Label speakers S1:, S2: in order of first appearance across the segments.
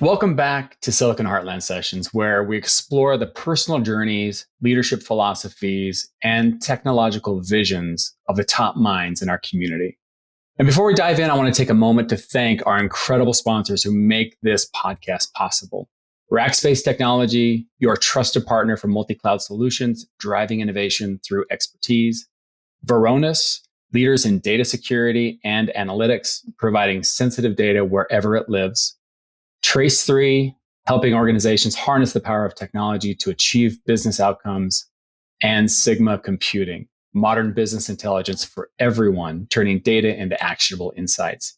S1: Welcome back to Silicon Heartland Sessions, where we explore the personal journeys, leadership philosophies, and technological visions of the top minds in our community. And before we dive in, I want to take a moment to thank our incredible sponsors who make this podcast possible. Rackspace Technology, your trusted partner for multi-cloud solutions, driving innovation through expertise. Varonis, leaders in data security and analytics, providing sensitive data wherever it lives. Trace3, helping organizations harness the power of technology to achieve business outcomes. And Sigma Computing, modern business intelligence for everyone, turning data into actionable insights.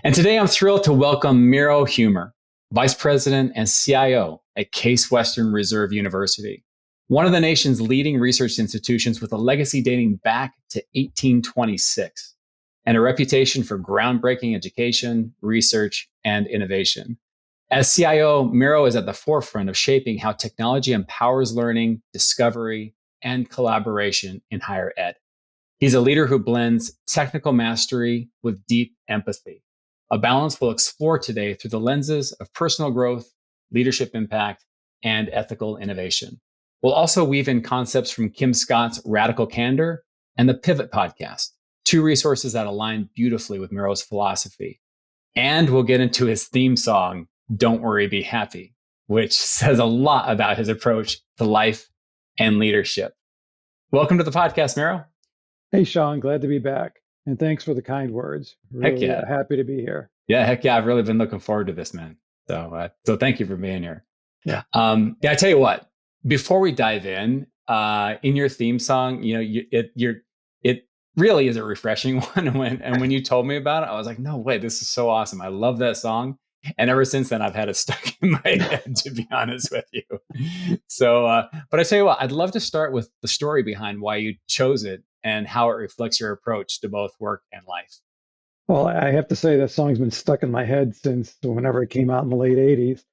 S1: And today I'm thrilled to welcome Miro Humer, Vice President and CIO at Case Western Reserve University, one of the nation's leading research institutions with a legacy dating back to 1826 and a reputation for groundbreaking education, research, and innovation. As CIO, Miro is at the forefront of shaping how technology empowers learning, discovery, and collaboration in higher ed. He's a leader who blends technical mastery with deep empathy, a balance we'll explore today through the lenses of personal growth, leadership impact, and ethical innovation. We'll also weave in concepts from Kim Scott's Radical Candor and the Pivot podcast, two resources that align beautifully with Miro's philosophy. And we'll get into his theme song, Don't Worry, Be Happy, which says a lot about his approach to life and leadership. Welcome to the podcast, Miro.
S2: Hey, Sean, glad to be back. And thanks for the kind words.
S1: Heck
S2: Really
S1: yeah.
S2: happy to be here.
S1: Yeah, heck yeah. I've really been looking forward to this, man. So thank you for being here.
S2: Yeah.
S1: I tell you what, before we dive in your theme song, it really is a refreshing one. When you told me about it, I was like, no way, this is so awesome. I love that song. And ever since then, I've had it stuck in my head, to be honest with you. So, but I tell you what, I'd love to start with the story behind why you chose it and how it reflects your approach to both work and life.
S2: Well, I have to say that song's been stuck in my head since whenever it came out in the late 80s.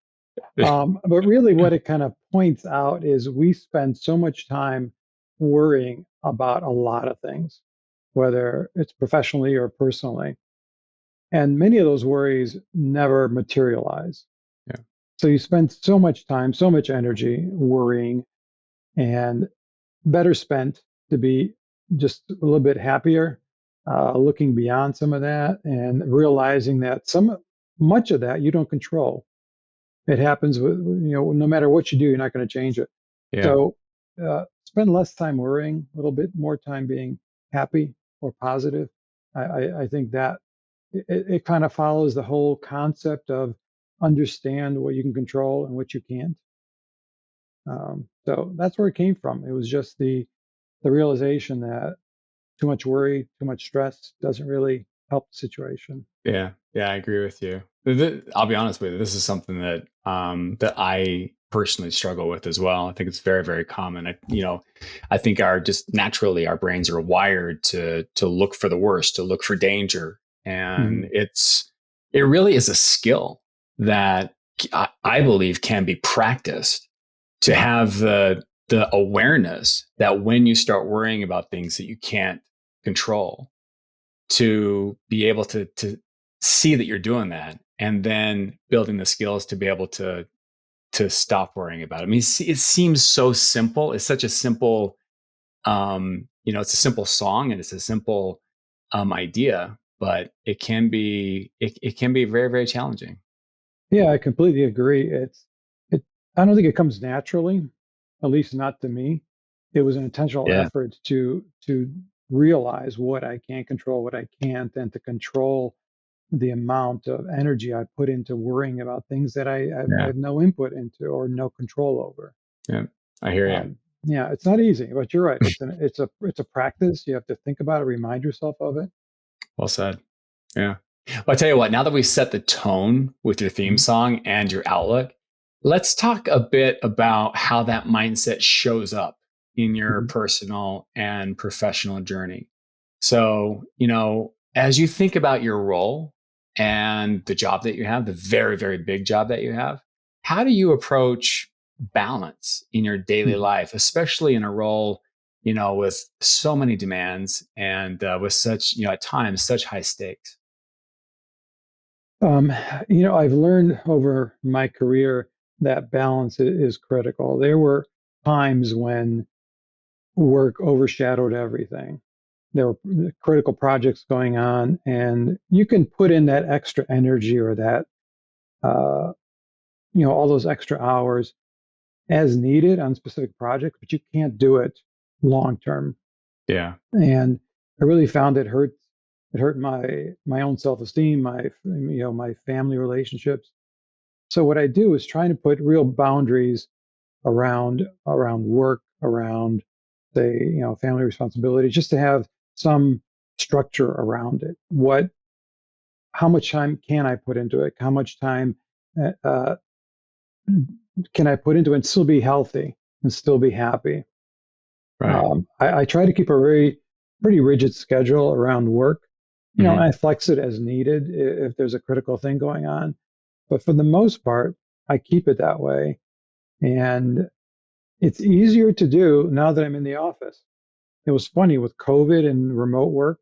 S2: But really, what it kind of points out is we spend so much time worrying about a lot of things, whether it's professionally or personally. And many of those worries never materialize.
S1: Yeah.
S2: So you spend so much time, so much energy worrying, and better spent to be just a little bit happier, looking beyond some of that and realizing that much of that you don't control. It happens with, no matter what you do, you're not going to change it.
S1: Yeah.
S2: So spend less time worrying, a little bit more time being happy or positive. I think that it kind of follows the whole concept of understand what you can control and what you can't. So that's where it came from. It was just the realization that too much worry, too much stress doesn't really help the situation.
S1: Yeah, I agree with you. I'll be honest with you. This is something that that I personally struggle with as well. I think it's very, very common. I think just naturally our brains are wired to look for the worst, to look for danger, and it really is a skill that I believe can be practiced to have the awareness that when you start worrying about things that you can't control, to be able to see that you're doing that, and then building the skills to be able to stop worrying about it. I mean, it seems so simple. It's such a simple, it's a simple song and it's a simple idea, but it can be very, very challenging.
S2: Yeah, I completely agree. I don't think it comes naturally, at least not to me. It was an intentional effort to realize what I can control, what I can't, and to control the amount of energy I put into worrying about things that I have no input into or no control over.
S1: Yeah, I hear you.
S2: Yeah, it's not easy, but you're right. It's a practice. You have to think about it, remind yourself of it.
S1: Well said. Yeah. Well, I tell you what, now that we've set the tone with your theme song and your outlook, let's talk a bit about how that mindset shows up in your personal and professional journey. So, as you think about your role and the job that you have, the very, very big job that you have, how do you approach balance in your daily life, especially in a role, with so many demands and with such, at times, such high stakes?
S2: Um, I've learned over my career that balance is critical. There were times when work overshadowed everything. There were critical projects going on, and you can put in that extra energy or that, uh, all those extra hours as needed on specific projects, but you can't do it long term.
S1: Yeah.
S2: And I really found it hurt my own self-esteem, my family relationships. So what I do is trying to put real boundaries around work, around say, family responsibilities, just to have some structure around it. How much time can I put into it? How much time uh, can I put into it and still be healthy and still be happy?
S1: Right.
S2: I try to keep a pretty rigid schedule around work.
S1: Hmm.
S2: I flex it as needed if there's a critical thing going on. But for the most part, I keep it that way. And it's easier to do now that I'm in the office. It was funny with COVID and remote work,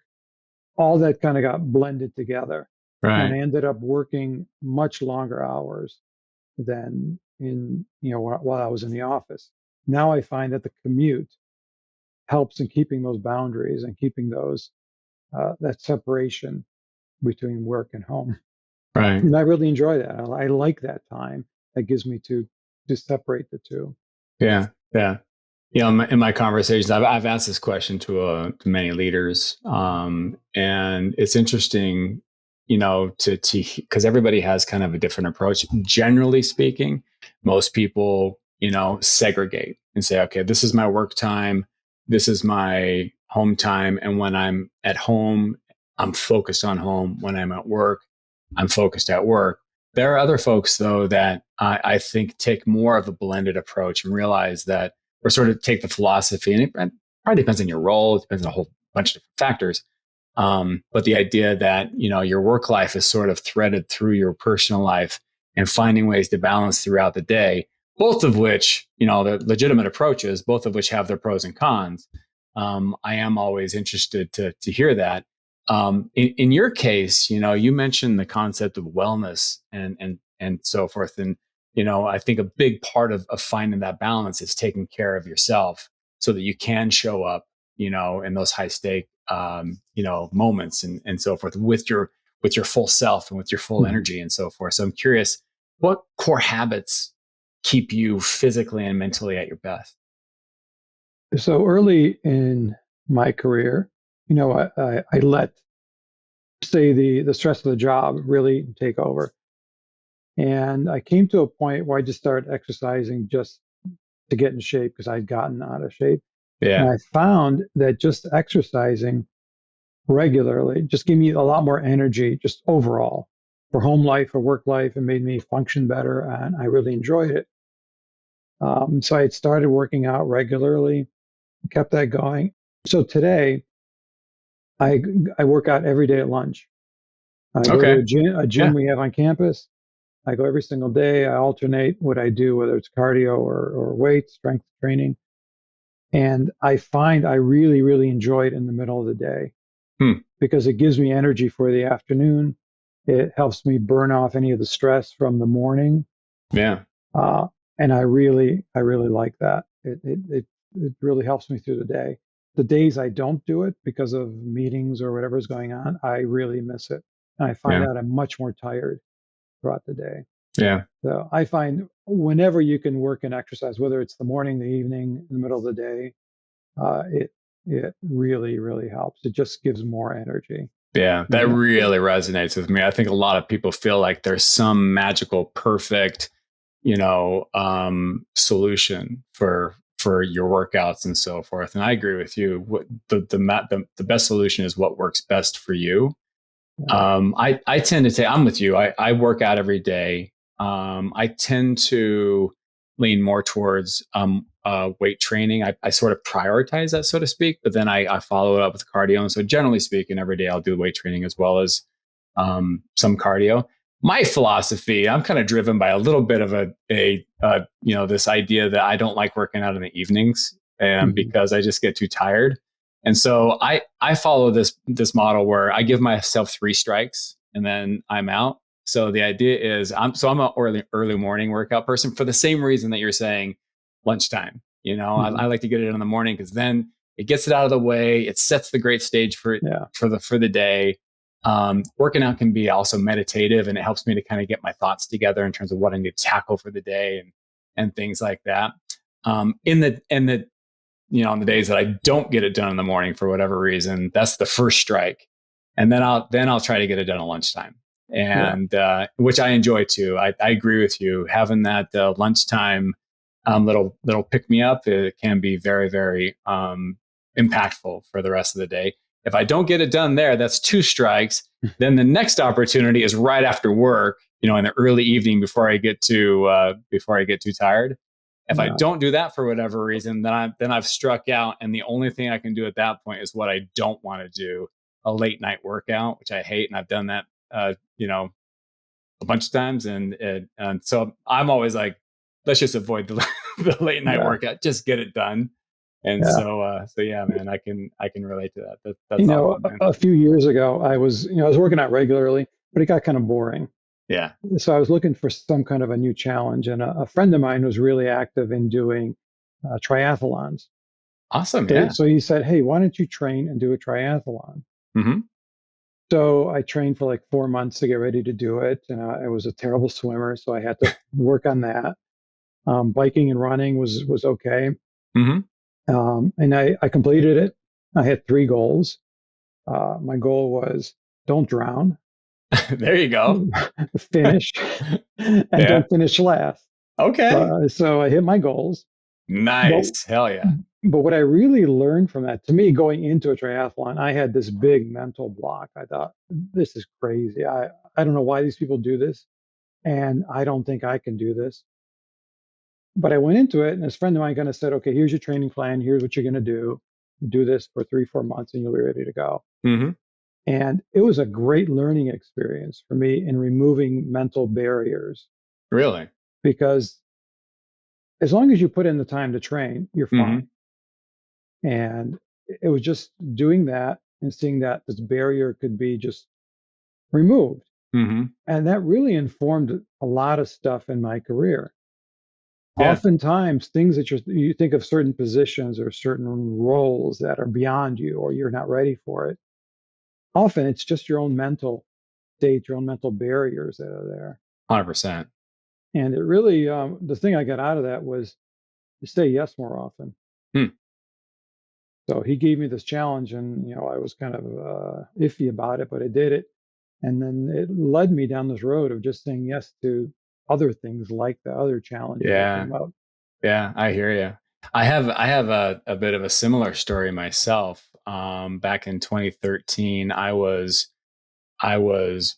S2: all that kind of got blended together. And
S1: Right.
S2: I ended up working much longer hours than while I was in the office. Now I find that the commute helps in keeping those boundaries and keeping that separation between work and home.
S1: Right.
S2: And I really enjoy that. I like that time that gives me to separate the two.
S1: Yeah. Yeah. In my conversations, I've asked this question to many leaders, and it's interesting, to because everybody has kind of a different approach. Generally speaking, most people, segregate and say, okay, this is my work time, this is my home time, and when I'm at home, I'm focused on home. When I'm at work, I'm focused at work. There are other folks, though, that I think take more of a blended approach and realize that, or sort of take the philosophy, and it probably depends on your role, it depends on a whole bunch of different factors. But the idea that, your work life is sort of threaded through your personal life and finding ways to balance throughout the day, both of which, they're legitimate approaches, both of which have their pros and cons. I am always interested to hear that. In your case, you mentioned the concept of wellness and so forth. And, I think a big part of finding that balance is taking care of yourself so that you can show up, in those high stake, moments and so forth with your full self and with your full
S2: Mhm.
S1: energy and so forth. So I'm curious, what core habits keep you physically and mentally at your best?
S2: So early in my career, I let say the stress of the job really take over. And I came to a point where I just started exercising just to get in shape because I'd gotten out of shape. And
S1: Yeah.
S2: I found that just exercising regularly just gave me a lot more energy, just overall for home life, for work life. It made me function better, and I really enjoyed it. So I had started working out regularly, kept that going. So today, I I work out every day at lunch. I go to
S1: Okay.
S2: a gym
S1: Yeah.
S2: we have on campus. I go every single day. I alternate what I do, whether it's cardio or weight, strength training. And I find I really, really enjoy it in the middle of the day
S1: Hmm.
S2: because it gives me energy for the afternoon. It helps me burn off any of the stress from the morning.
S1: Yeah.
S2: Uh, and I really like that. It really helps me through the day. The days I don't do it because of meetings or whatever's going on, I really miss it. And I find
S1: Yeah.
S2: out I'm much more tired throughout the day.
S1: Yeah.
S2: So I find whenever you can work and exercise, whether it's the morning, the evening, in the middle of the day, it really, really helps. It just gives more energy.
S1: Yeah, that
S2: Yeah.
S1: really resonates with me. I think a lot of people feel like there's some magical, perfect, solution for your workouts and so forth. And I agree with you. What the best solution is what works best for you.
S2: Yeah.
S1: I tend to say I'm with you. I work out every day. I tend to lean more towards weight training. I sort of prioritize that, so to speak, but then I follow it up with cardio. And so generally speaking, every day I'll do weight training as well as some cardio. My philosophy, I'm kind of driven by a little bit of this idea that I don't like working out in the evenings, and
S2: Mhm.
S1: because I just get too tired. And so I follow this model where I give myself 3 strikes and then I'm out. So the idea is I'm an early morning workout person for the same reason that you're saying lunchtime. I
S2: Hmm.
S1: like to get it in the morning because then it gets it out of the way. It sets the great stage
S2: Yeah.
S1: for the day. Working out can be also meditative, and it helps me to kind of get my thoughts together in terms of what I need to tackle for the day and things like that. On the days that I don't get it done in the morning for whatever reason, that's the first strike, and then I'll try to get it done at lunchtime,
S2: Yeah.
S1: and which I enjoy too. I agree with you. Having that lunchtime little pick me up, it can be very very impactful for the rest of the day. If I don't get it done there, that's two strikes. Then the next opportunity is right after work, in the early evening before I get too tired. If I
S2: Yeah.
S1: don't do that for whatever reason, then I've struck out, and the only thing I can do at that point is what I don't want to do: a late night workout, which I hate, and I've done that, a bunch of times, and so I'm always like, let's just avoid the, the late night
S2: Yeah.
S1: workout, just get it done. And
S2: Yeah.
S1: so yeah, man, I can relate to that. That's awesome, man.
S2: A few years ago, I was working out regularly, but it got kind of boring.
S1: Yeah,
S2: So I was looking for some kind of a new challenge, and a friend of mine was really active in doing triathlons.
S1: awesome,
S2: So,
S1: yeah.
S2: so he said, "Hey, why don't you train and do a triathlon?"
S1: Hmm.
S2: So I trained for like 4 months to get ready to do it, and I was a terrible swimmer, so I had to work on that. Biking and running was okay,
S1: Hmm.
S2: and I completed it. I had three goals. My goal was don't drown,
S1: There you go.
S2: finish, and
S1: Yeah.
S2: don't finish last.
S1: Okay.
S2: So I hit my goals. But
S1: Nice. Hell yeah.
S2: but what I really learned from that, to me, going into a triathlon, I had this big mental block. I thought, this is crazy. I don't know why these people do this, and I don't think I can do this. But I went into it, and this friend of mine kind of said, okay, here's your training plan. Here's what you're going to do. Do this for 3, 4 months, and you'll be ready to go.
S1: Hmm.
S2: And it was a great learning experience for me in removing mental barriers
S1: Really.
S2: because as long as you put in the time to train, you're
S1: Hmm.
S2: fine. And it was just doing that and seeing that this barrier could be just removed.
S1: Hmm.
S2: And that really informed a lot of stuff in my career.
S1: Yeah.
S2: Oftentimes, things that you think of certain positions or certain roles that are beyond you or you're not ready for it, often it's just your own mental state, your own mental barriers that are there.
S1: 100%.
S2: And it really, the thing I got out of that was to say yes more often.
S1: Hmm.
S2: So he gave me this challenge, and I was kind of iffy about it, but I did it, and then it led me down this road of just saying yes to other things like the other challenges that
S1: Yeah.
S2: came up.
S1: Yeah, I hear you. I have a bit of a similar story myself. Back in 2013, I was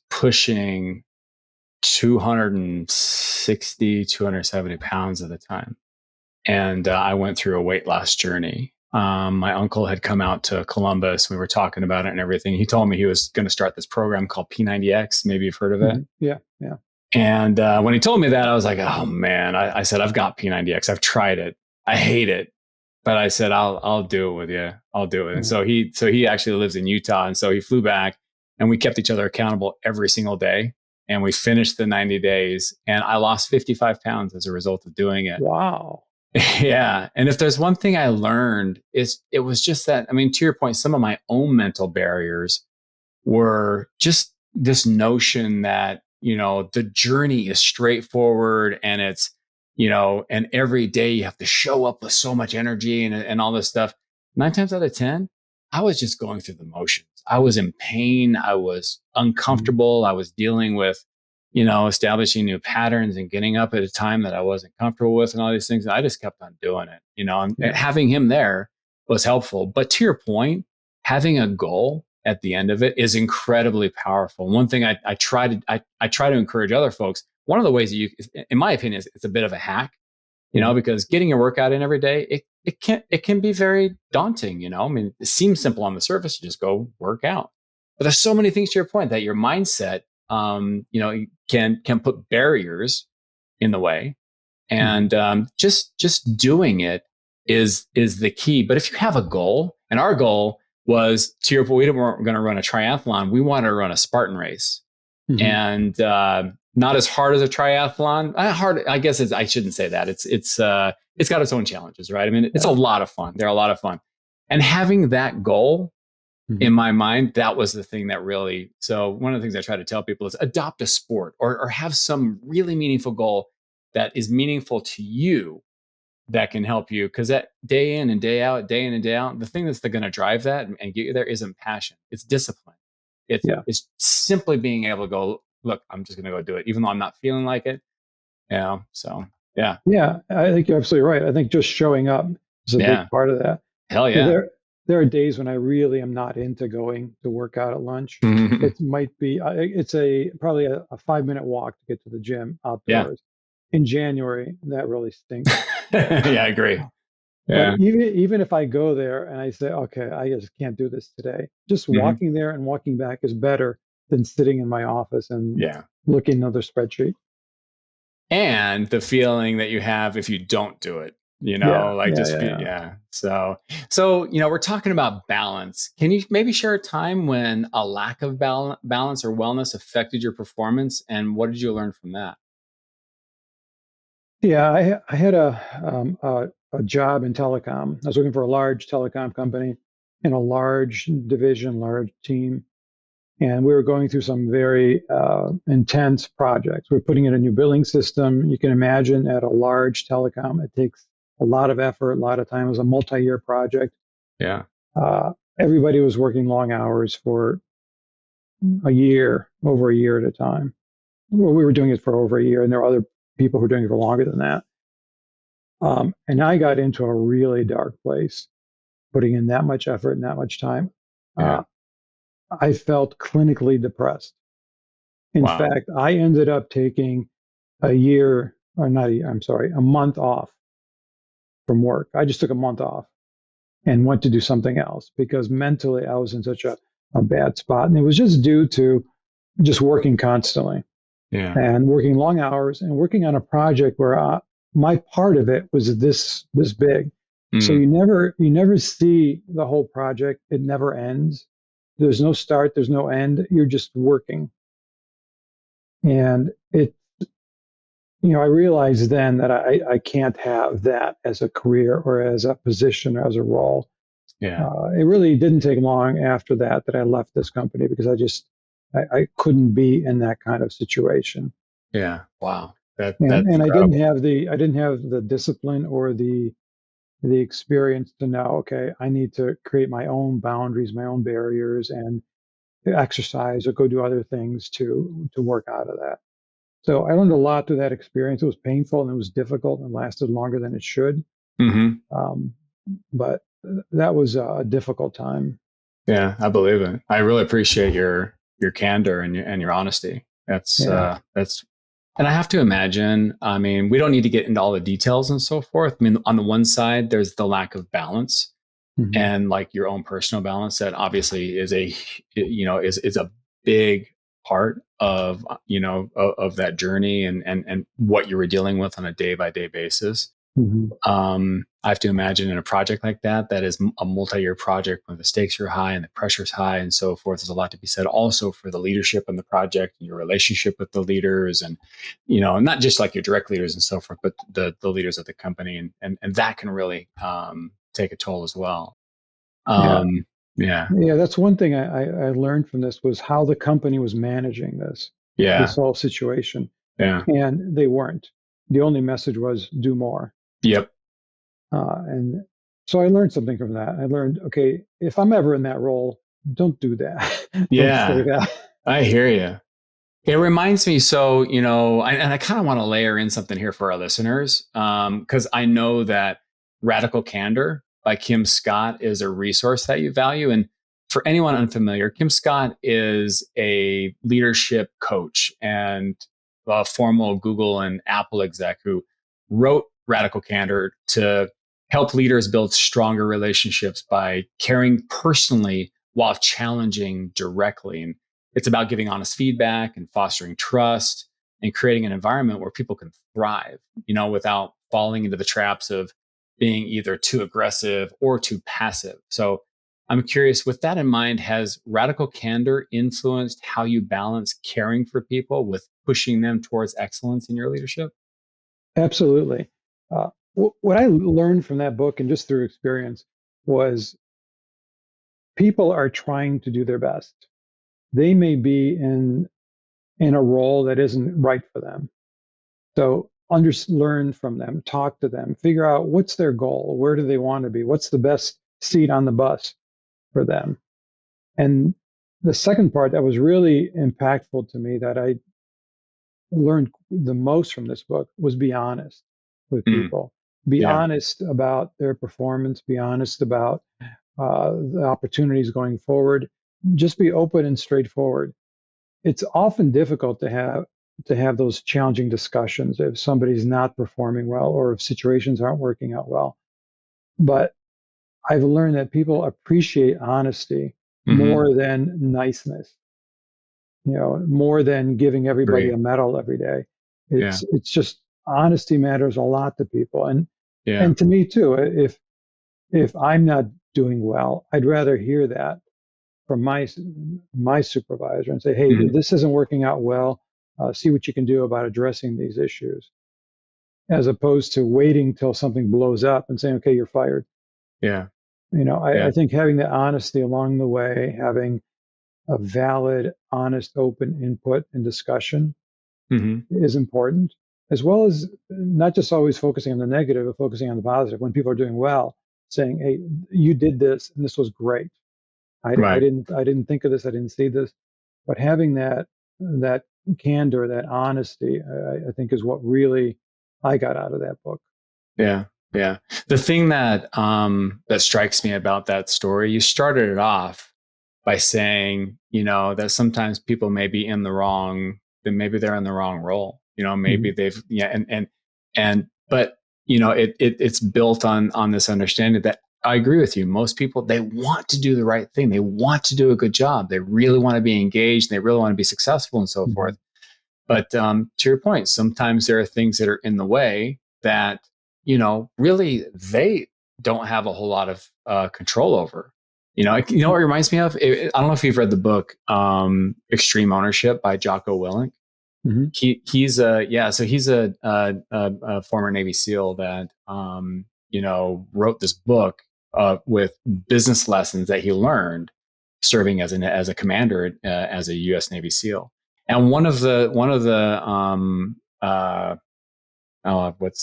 S1: pushing 260, 270 pounds at the time, and I went through a weight loss journey. My uncle had come out to Columbus. We were talking about it and everything. He told me he was going to start this program called P90X. Maybe you've heard of it.
S2: Yeah, yeah.
S1: And when he told me that, I was like, "Oh man!" I said, "I've got P90X. I've tried it. I hate it, but I said I'll do it with you. I'll do it." And
S2: Mhm.
S1: so he actually lives in Utah, and so he flew back, and we kept each other accountable every single day, and we finished the 90 days, and I lost 55 pounds as a result of doing it.
S2: Wow.
S1: Yeah, and if there's one thing I learned, is it was just that. I mean, to your point, some of my own mental barriers were just this notion that the journey is straightforward, and and every day you have to show up with so much energy and all this stuff. 9 times out of 10, I was just going through the motions. I was in pain, I was
S2: Mhm.
S1: uncomfortable, I was dealing with establishing new patterns and getting up at a time that I wasn't comfortable with, and all these things. I just kept on doing it, and
S2: Yeah.
S1: having him there was helpful. But to your point, having a goal at the end of it is incredibly powerful. One thing I try to encourage other folks. One of the ways that in my opinion, it's a bit of a hack,
S2: Mhm.
S1: because getting your workout in every day, it can be very daunting. I mean, it seems simple on the surface to just go work out, but there's so many things to your point that your mindset, can put barriers in the way,
S2: Mhm.
S1: and just doing it is the key. But if you have a goal, and our goal was, to your point, we weren't going to run a triathlon, we wanted to run a Spartan race.
S2: Hmm.
S1: and not as hard as a triathlon. Hard, I guess. I shouldn't say that. It's got its own challenges, right? I mean, it's a
S2: Yeah.
S1: lot of fun. They're a lot of fun, and having that goal in
S2: Hmm.
S1: my mind, that was the thing that really. So one of the things I try to tell people is adopt a sport or have some really meaningful goal that is meaningful to you that can help you, because that day in and day out, day in and day out, the thing that's going to drive that and get you there isn't passion, it's discipline.
S2: Yeah.
S1: It's simply being able to go, look, I'm just going to go do it even though I'm not feeling like it, so yeah.
S2: Yeah. I think you're absolutely right. I think just showing up is a big
S1: Yeah,
S2: part of that.
S1: hell
S2: Yeah,
S1: yeah.
S2: there are days when I really am not into going to work out at lunch. It might be it's a probably a 5-minute walk to get to the gym
S1: Yeah.
S2: outdoors. In January, that really stinks.
S1: Yeah, I agree.
S2: But
S1: Yeah.
S2: even if I go there and I say, okay, I just can't do this today, just
S1: Hmm.
S2: walking there and walking back is better than sitting in my office and
S1: Yeah,
S2: looking at another spreadsheet.
S1: and the feeling that you have if you don't do it,
S2: Yeah,
S1: like
S2: yeah,
S1: just
S2: yeah,
S1: be,
S2: yeah.
S1: yeah. So we're talking about balance. Can you maybe share a time when a lack of balance or wellness affected your performance, and what did you learn from that?
S2: Yeah, I had a job in telecom. I was working for a large telecom company in a large division, large team, and we were going through some very intense projects. We're putting in a new billing system. You can imagine at a large telecom, it takes a lot of effort, a lot of time. It was a multi-year project.
S1: Yeah.
S2: Uh, Everybody was working long hours for a year, over a year at a time. Well, we were doing it for over a year, and there were other people who were doing it for longer than that. And I got into a really dark place, putting in that much effort and that much time.
S1: Yeah.
S2: Uh, I felt clinically depressed. In
S1: Wow.
S2: fact, I ended up taking a year, or not a year, I'm sorry, a month off from work. I just took a month off and went to do something else because mentally I was in such a bad spot. And it was just due to just working constantly
S1: Yeah.
S2: and working long hours and working on a project where my part of it was this big. So
S1: Mm.
S2: you never see the whole project. It never ends. There's no start. There's no end. You're just working, and I realized then that I can't have that as a career or as a position or as a role.
S1: Yeah.
S2: It really didn't take long after that I left this company because I couldn't be in that kind of situation.
S1: Yeah. Wow.
S2: And
S1: That's
S2: and
S1: incredible.
S2: I didn't have the discipline or the experience to know, okay, I need to create my own boundaries, my own barriers, and exercise or go do other things to work out of that. So I learned a lot through that experience. It was painful and it was difficult and lasted longer than it should.
S1: Hmm.
S2: Um, but that was a difficult time.
S1: Yeah, I believe it. I really appreciate your candor and your honesty.
S2: Yeah.
S1: That's And I have to imagine, I mean, we don't need to get into all the details and so forth. I mean, on the one side, there's the lack of balance
S2: Hmm.
S1: and like your own personal balance that obviously is a big part of, of that journey and what you were dealing with on a day by day basis.
S2: Hmm.
S1: I have to imagine in a project like that, that is a multi-year project where the stakes are high and the pressure's high and so forth. There's a lot to be said also for the leadership in the project and your relationship with the leaders and, not just like your direct leaders and so forth, but the leaders of the company. And that can really take a toll as well.
S2: Yeah.
S1: Um, yeah.
S2: Yeah. That's one thing I learned from this was how the company was managing this
S1: Yeah.
S2: whole situation.
S1: Yeah.
S2: And they weren't. The only message was do more.
S1: Yep.
S2: And so I learned something from that. I learned, okay, if I'm ever in that role, don't do that. Don't say
S1: Yeah.
S2: that.
S1: I hear you. It reminds me, so, and I kind of want to layer in something here for our listeners, because I know that Radical Candor by Kim Scott is a resource that you value. And for anyone unfamiliar, Kim Scott is a leadership coach and a formal Google and Apple exec who wrote Radical Candor to help leaders build stronger relationships by caring personally while challenging directly. And it's about giving honest feedback and fostering trust and creating an environment where people can thrive, without falling into the traps of being either too aggressive or too passive. So I'm curious, with that in mind, has radical candor influenced how you balance caring for people with pushing them towards excellence in your leadership?
S2: Absolutely. What I learned from that book and just through experience was people are trying to do their best. They may be in a role that isn't right for them. So learn from them, talk to them, figure out what's their goal, where do they want to be, what's the best seat on the bus for them. And the second part that was really impactful to me that I learned the most from this book was be honest with
S1: Mm,
S2: people. Be
S1: yeah.
S2: honest about their performance, be honest about the opportunities going forward. Just be open and straightforward. It's often difficult to have those challenging discussions if somebody's not performing well or if situations aren't working out well. But I've learned that people appreciate honesty
S1: Hmm.
S2: more than niceness, more than giving everybody a
S1: Agree.
S2: medal every day.
S1: Yeah.
S2: It's just honesty matters a lot to people.
S1: Yeah.
S2: And to me too, if I'm not doing well, I'd rather hear that from my supervisor and say, "Hey,
S1: Hmm.
S2: this isn't working out well. See what you can do about addressing these issues," as opposed to waiting till something blows up and saying, "Okay, you're fired."
S1: Yeah.
S2: I
S1: Yeah.
S2: think having the honesty along the way, having a valid, honest, open input and discussion
S1: Hmm.
S2: is important, as well as not just always focusing on the negative, but focusing on the positive. When people are doing well, saying, "Hey, you did this, and this was great.
S1: Right.
S2: I didn't think of this. I didn't see this." But having that candor, that honesty, I think is what really I got out of that book.
S1: Yeah. Yeah. The thing that strikes me about that story, you started it off by saying, that sometimes people may be in the wrong, that maybe they're in the wrong role. Maybe
S2: Hmm.
S1: they've, yeah, but it's built on this understanding that I agree with you. Most people, they want to do the right thing. They want to do a good job. They really want to be engaged. They really want to be successful and so
S2: Hmm.
S1: forth. But to your point, sometimes there are things that are in the way that, really they don't have a whole lot of control over. What it reminds me of? I don't know if you've read the book Extreme Ownership by Jocko Willink.
S2: Hmm.
S1: So he's a former Navy SEAL that wrote this book with business lessons that he learned serving as a commander as a U.S. Navy SEAL. And what's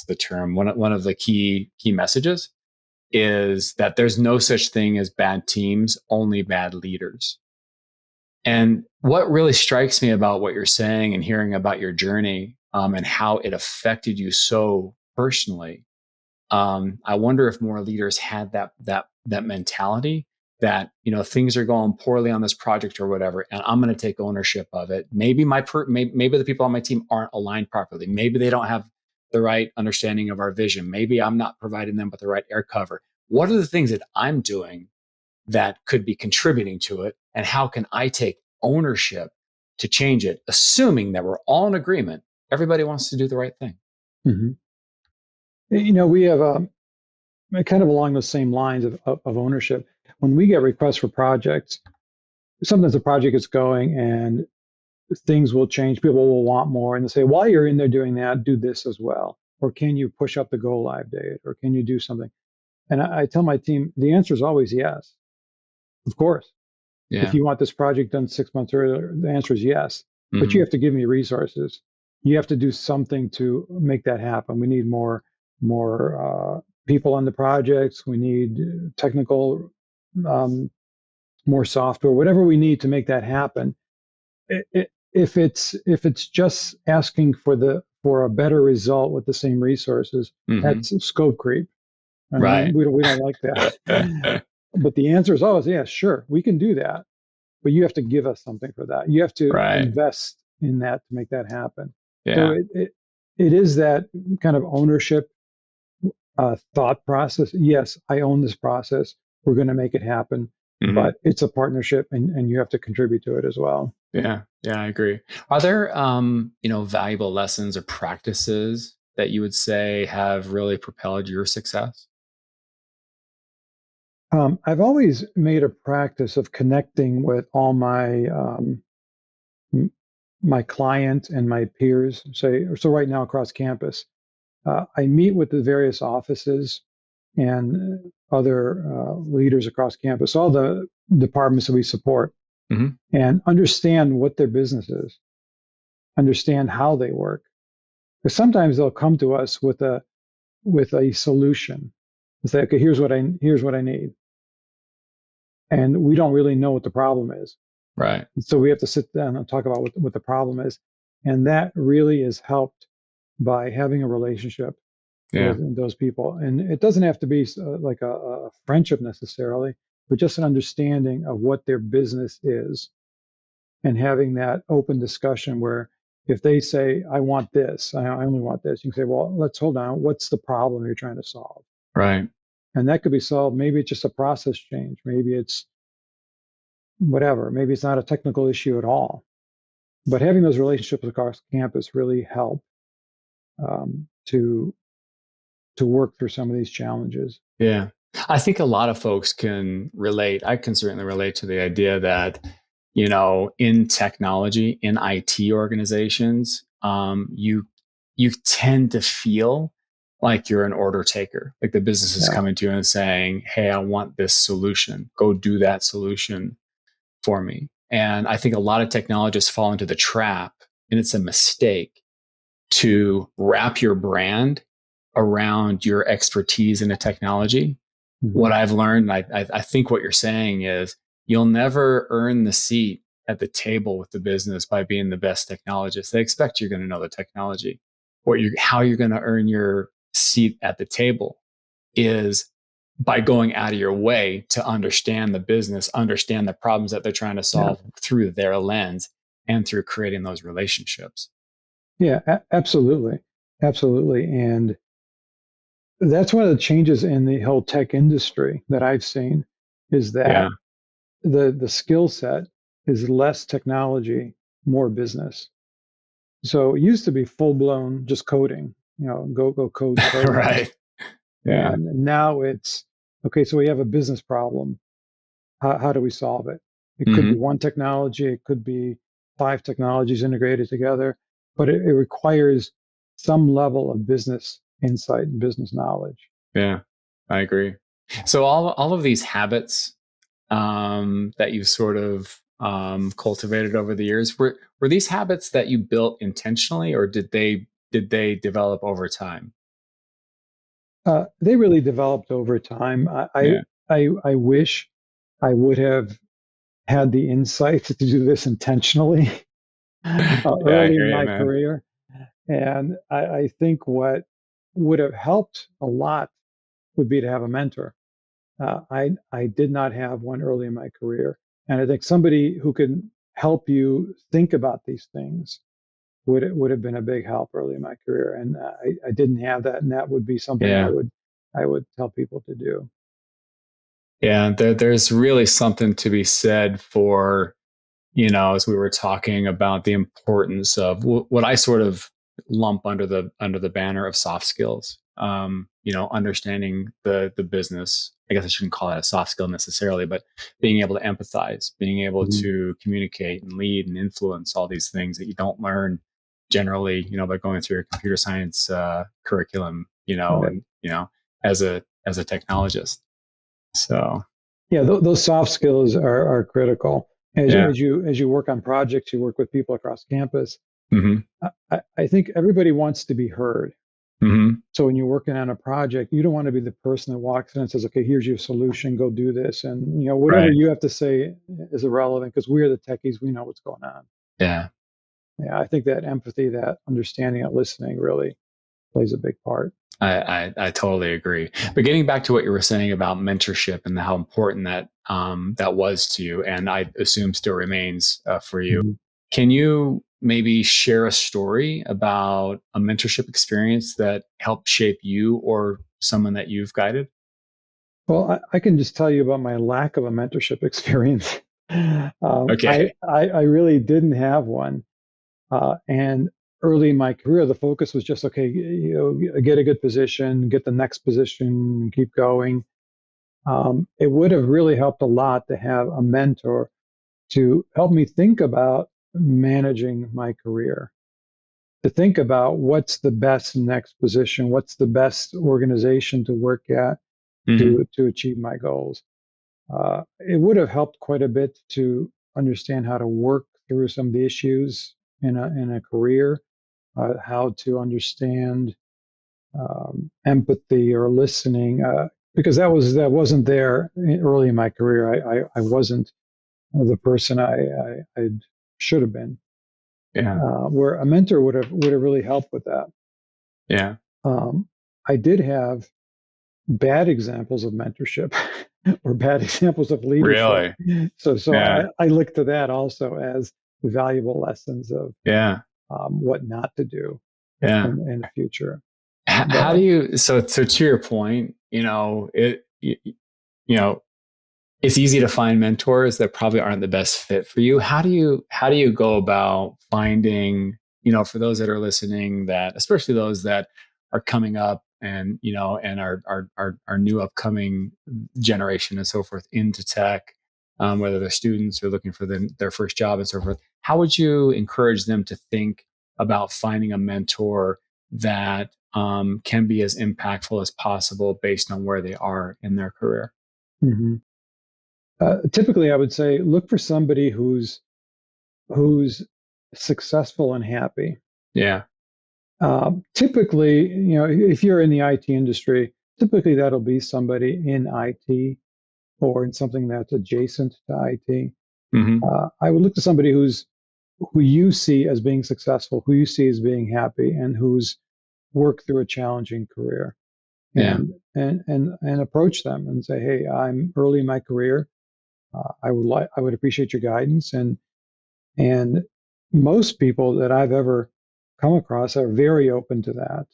S1: the term? One of the key messages is that there's no such thing as bad teams, only bad leaders. And what really strikes me about what you're saying and hearing about your journey and how it affected you so personally, I wonder if more leaders had that mentality that things are going poorly on this project or whatever, and I'm going to take ownership of it. Maybe the people on my team aren't aligned properly. Maybe they don't have the right understanding of our vision. Maybe I'm not providing them with the right air cover. What are the things that I'm doing that could be contributing to it, and how can I take ownership to change it, assuming that we're all in agreement? Everybody wants to do the right thing.
S2: Hmm. We have kind of along the same lines of ownership. When we get requests for projects, sometimes the project is going and things will change. People will want more, and they say, "While you're in there doing that, do this as well." Or can you push up the go live date? Or can you do something? And I tell my team, the answer is always yes. Of course. If
S1: Yeah.
S2: you want this project done 6 months earlier, the answer is yes. But you
S1: Mm-hmm.
S2: have to give me resources. You have to do something to make that happen. We need more people on the projects. We need technical, um, more software, whatever we need to make that happen. If it's just asking for a better result with the same resources,
S1: Mm-hmm.
S2: that's scope creep, and
S1: Right.
S2: we don't like that. But the answer is always, yeah, sure, we can do that, but you have to give us something for that. You have to
S1: Right.
S2: invest in that to make that happen. So
S1: Yeah.
S2: it is that kind of ownership thought process. Yes, I own this process. We're going to make it happen,
S1: Mm-hmm.
S2: but it's a partnership, and you have to contribute to it as well.
S1: Yeah. Yeah. I agree. Are there, valuable lessons or practices that you would say have really propelled your success?
S2: I've always made a practice of connecting with all m- my clients and my peers. So right now across campus, I meet with the various offices and other leaders across campus, all the departments that we support,
S1: Hmm.
S2: and understand what their business is, understand how they work. Because sometimes they'll come to us with a solution. And say, okay, here's what I need, and we don't really know what the problem is.
S1: Right.
S2: So we have to sit down and talk about what the problem is. And that really is helped by having a relationship
S1: Yeah.
S2: with those people. And it doesn't have to be like a friendship necessarily, but just an understanding of what their business is and having that open discussion where if they say, I want this, I only want this, you can say, well, let's hold on. What's the problem you're trying to solve?
S1: Right.
S2: And that could be solved. Maybe it's just a process change. Maybe it's whatever. Maybe it's not a technical issue at all. But having those relationships across campus really help to work through some of these challenges.
S1: Yeah. I think a lot of folks can relate. I can certainly relate to the idea that, in technology, in IT organizations, you tend to feel like you're an order taker. Like the business is
S2: Yeah,
S1: coming to you and saying, "Hey, I want this solution. Go do that solution for me." And I think a lot of technologists fall into the trap, and it's a mistake to wrap your brand around your expertise in a technology.
S2: hmm
S1: What I've learned, I think what you're saying is you'll never earn the seat at the table with the business by being the best technologist. They expect you're going to know the technology. How you're going to earn your seat at the table is by going out of your way to understand the business, understand the problems that they're trying to
S2: yeah,
S1: solve through their lens and through creating those relationships.
S2: yeah, absolutely, absolutely. And that's one of the changes in the whole tech industry that I've seen is
S1: Yeah.
S2: that the skill set is less technology, more business. So it used to be full blown just coding, go code programs.
S1: Right. Yeah.
S2: And now it's okay, so we have a business problem. How do we solve it? It could be
S1: Hmm.
S2: one technology, it could be five technologies integrated together, but it requires some level of business insight and business knowledge.
S1: Yeah. I agree. So all of these habits that you sort of cultivated over the years, were these habits that you built intentionally, or did they develop over time?
S2: They really developed over time.
S1: Yeah.
S2: I wish I would have had the insight to do this intentionally
S1: Yeah, I
S2: early in
S1: hear you,
S2: my
S1: man.
S2: career. And I think what would have helped a lot would be to have a mentor. I did not have one early in my career, and I think somebody who can help you think about these things would have been a big help early in my career. And I didn't have that, and that would be something
S1: Yeah.
S2: I would tell people to do.
S1: Yeah. There's really something to be said for, as we were talking about the importance of what I sort of lump under the banner of soft skills. Understanding the business. I guess I shouldn't call it a soft skill necessarily, but being able to empathize, being able
S2: Mhm.
S1: to communicate and lead and influence all these things that you don't learn generally, by going through a computer science curriculum,
S2: Right.
S1: and as a technologist. So
S2: Yeah, those soft skills are critical.
S1: yeah.
S2: As you work on projects, you work with people across campus.
S1: Hmm.
S2: I think everybody wants to be heard.
S1: Hmm.
S2: So when you're working on a project, you don't want to be the person that walks in and says, "Okay, here's your solution. Go do this." And whatever
S1: Right.
S2: you have to say is irrelevant because we're the techies. We know what's going on.
S1: Yeah.
S2: Yeah, I think that empathy, that understanding, that listening really plays a big part.
S1: I totally agree. But getting back to what you were saying about mentorship and how important that was to you, and I assume still remains for you,
S2: Mhm.
S1: can you maybe share a story about a mentorship experience that helped shape you or someone that you've guided?
S2: Well, I can just tell you about my lack of a mentorship experience.
S1: Okay.
S2: I really didn't have one. And early in my career, the focus was just, okay, get a good position, get the next position, keep going. It would have really helped a lot to have a mentor to help me think about managing my career, to think about what's the best next position, what's the best organization to work at
S1: Hmm.
S2: to achieve my goals. It would have helped quite a bit to understand how to work through some of the issues in a career, how to understand empathy or listening, because that wasn't there early in my career. I wasn't the person I should have been.
S1: Yeah.
S2: Where a mentor would have really helped with that.
S1: Yeah.
S2: Um, I did have bad examples of mentorship or bad examples of leadership.
S1: Really.
S2: So
S1: Yeah.
S2: I look to that also as valuable lessons of
S1: Yeah.
S2: what not to do
S1: Yeah.
S2: in the future.
S1: How do
S2: But
S1: you, so to your point, you know, it's easy to find mentors that probably aren't the best fit for you. How do you go about finding, for those that are listening, that especially those that are coming up and and our new upcoming generation and so forth into tech, whether they're students or looking for their first job and so forth. How would you encourage them to think about finding a mentor that can be as impactful as possible based on where they are in their career?
S2: mhm. Typically, I would say look for somebody who's successful and happy.
S1: Yeah.
S2: Typically, if you're in the IT industry, typically that'll be somebody in IT or in something that's adjacent to IT.
S1: Hmm.
S2: I would look to somebody who you see as being successful, who you see as being happy, and who's worked through a challenging career,
S1: Yeah.
S2: and approach them and say, "Hey, I'm early in my career. I would appreciate your guidance." And most people that I've ever come across are very open to that.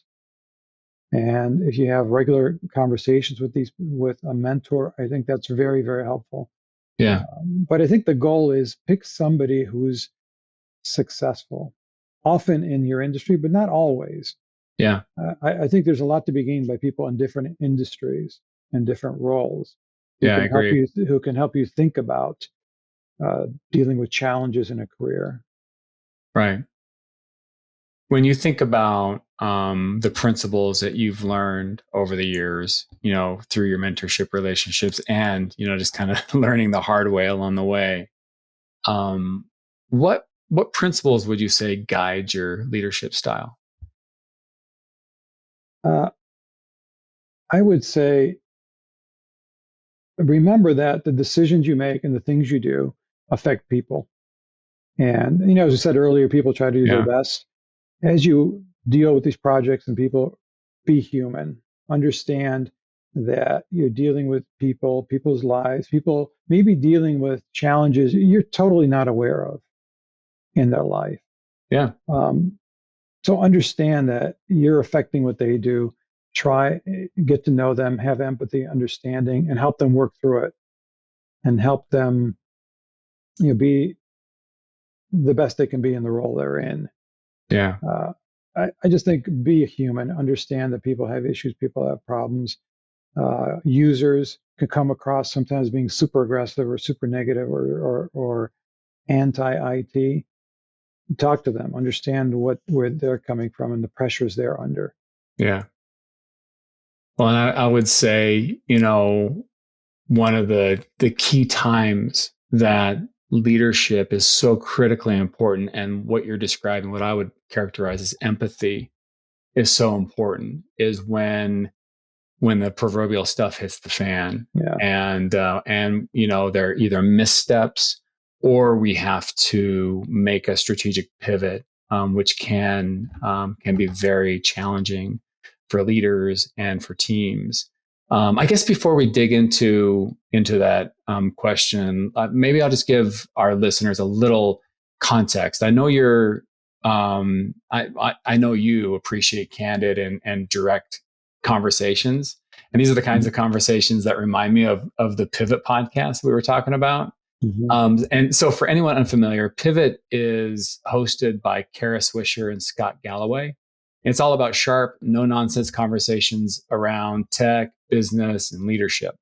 S2: And if you have regular conversations with a mentor, I think that's very, very helpful.
S1: Yeah.
S2: But I think the goal is pick somebody who's successful, often in your industry, but not always.
S1: Yeah.
S2: I think there's a lot to be gained by people in different industries and different roles
S1: Yeah. I agree.
S2: who can help you think about dealing with challenges in a career.
S1: Right. When you think about the principles that you've learned over the years, through your mentorship relationships and, just kind of learning the hard way along the way, um, what principles would you say guide your leadership style?
S2: Uh, I would say remember that the decisions you make and the things you do affect people. And, as I said earlier, people try to do their
S1: Yeah.
S2: best. As you deal with these projects and people, be human. Understand that you're dealing with people, people's lives, people maybe dealing with challenges you're totally not aware of in their life.
S1: Yeah.
S2: Um, so understand that you're affecting what they do. Try, get to know them, have empathy, understanding, and help them work through it and help them, be the best they can be in the role they're in.
S1: Yeah.
S2: Uh, I just think be a human, understand that people have issues, people have problems. Users can come across sometimes being super aggressive or super negative or anti-IT. Talk to them, understand where they're coming from and the pressures they're under.
S1: Yeah. Well, and I would say, one of the key times that leadership is so critically important, and what you're describing, what I would characterize as empathy, is so important, is when the proverbial stuff hits the fan,
S2: Yeah.
S1: and there are either missteps or we have to make a strategic pivot, which can be very challenging for leaders and for teams. I guess before we dig into that question, maybe I'll just give our listeners a little context. I know I know you appreciate candid and direct conversations. And these are the kinds of conversations that remind me of the Pivot podcast we were talking about.
S2: Mm-hmm.
S1: And so, for anyone unfamiliar, Pivot is hosted by Kara Swisher and Scott Galloway. It's all about sharp, no nonsense conversations around tech, business, and leadership.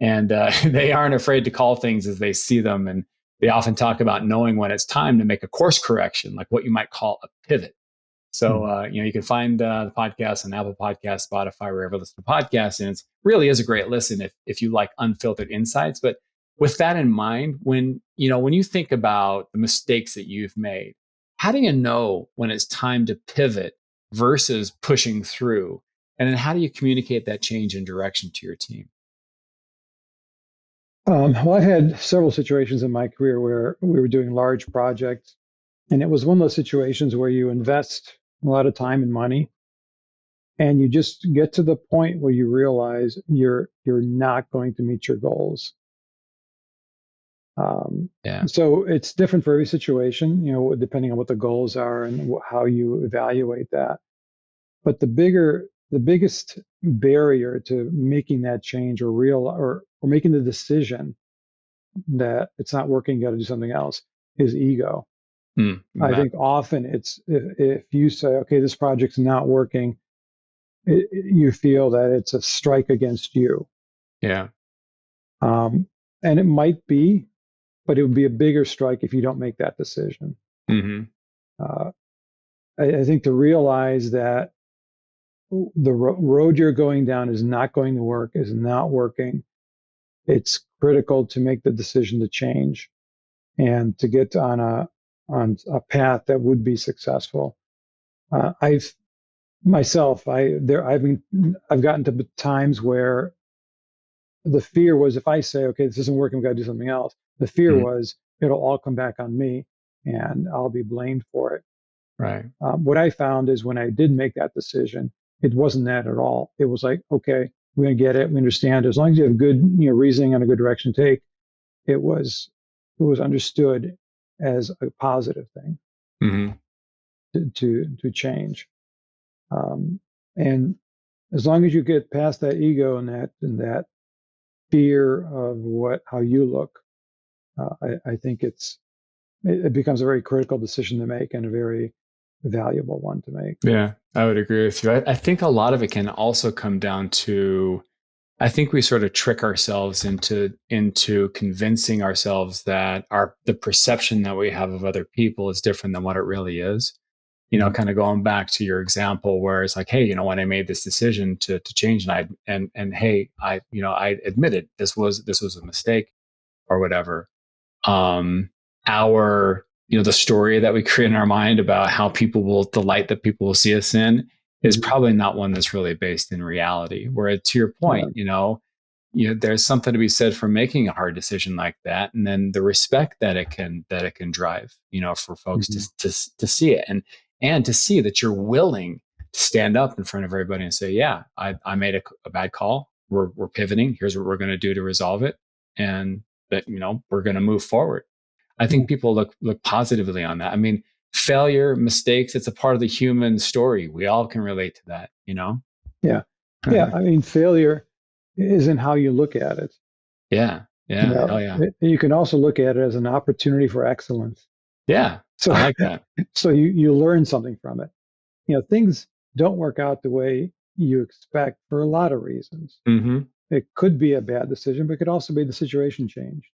S1: and they aren't afraid to call things as they see them. And they often talk about knowing when it's time to make a course correction, like what you might call a pivot. So, you can find the podcast on Apple Podcasts, Spotify, wherever you listen to podcasts. And it really is a great listen if you like unfiltered insights. But with that in mind, when you think about the mistakes that you've made, how do you know when it's time to pivot versus pushing through? And then how do you communicate that change in direction to your team?
S2: Well, I had several situations in my career where we were doing large projects, and it was one of those situations where you invest a lot of time and money, and you just get to the point where you realize you're not going to meet your goals. Um,
S1: Yeah.
S2: so it's different for every situation, depending on what the goals are and how you evaluate that. But the biggest barrier to making that change or making the decision that it's not working, you got to do something else, is ego. I think often it's if you say, okay, this project's not working, you feel that it's a strike against you.
S1: Yeah.
S2: And it might be, but it would be a bigger strike if you don't make that decision.
S1: Mm-hmm.
S2: Uh, I think to realize that the road you're going down is not going to work, is not working. It's critical to make the decision to change and to get on a path that would be successful. I've myself, I've gotten to times where the fear was if I say, okay, this isn't working, we've got to do something else. The fear
S1: Mm-hmm.
S2: was it'll all come back on me and I'll be blamed for it.
S1: Right.
S2: What I found is when I did make that decision, it wasn't that at all. It was like, okay, we're going to get it. We understand. As long as you have good, reasoning and a good direction to take, it was understood as a positive thing
S1: Mm-hmm.
S2: to change. And as long as you get past that ego and that fear of how you look, I think it becomes a very critical decision to make and a very valuable one to make.
S1: Yeah, I would agree with you. I think a lot of it can also come down to, I think we sort of trick ourselves into convincing ourselves that the perception that we have of other people is different than what it really is. Kind of going back to your example where it's like, hey, when I made this decision to change, and hey, I admitted this was a mistake or whatever. um our the story that we create in our mind about how the light that people will see us in is
S2: Mhm.
S1: probably not one that's really based in reality, where to your
S2: Yeah.
S1: point, there's something to be said for making a hard decision like that, and then the respect that it can drive, for folks
S2: Mhm.
S1: to see it, and to see that you're willing to stand up in front of everybody and say, yeah, I made a bad call, we're pivoting, here's what we're going to do to resolve it, and that we're going to move forward. I
S2: Yeah.
S1: think people look positively on that. I mean, failure, mistakes, it's a part of the human story. We all can relate to that.
S2: Yeah. Yeah. I mean, failure isn't how you look at it.
S1: Yeah. Yeah. Hell yeah.
S2: You can also look at it as an opportunity for excellence.
S1: Yeah.
S2: So,
S1: I like that.
S2: so you learn something from it. Things don't work out the way you expect for a lot of reasons.
S1: Mm-hmm.
S2: It could be a bad decision, but it could also be the situation changed,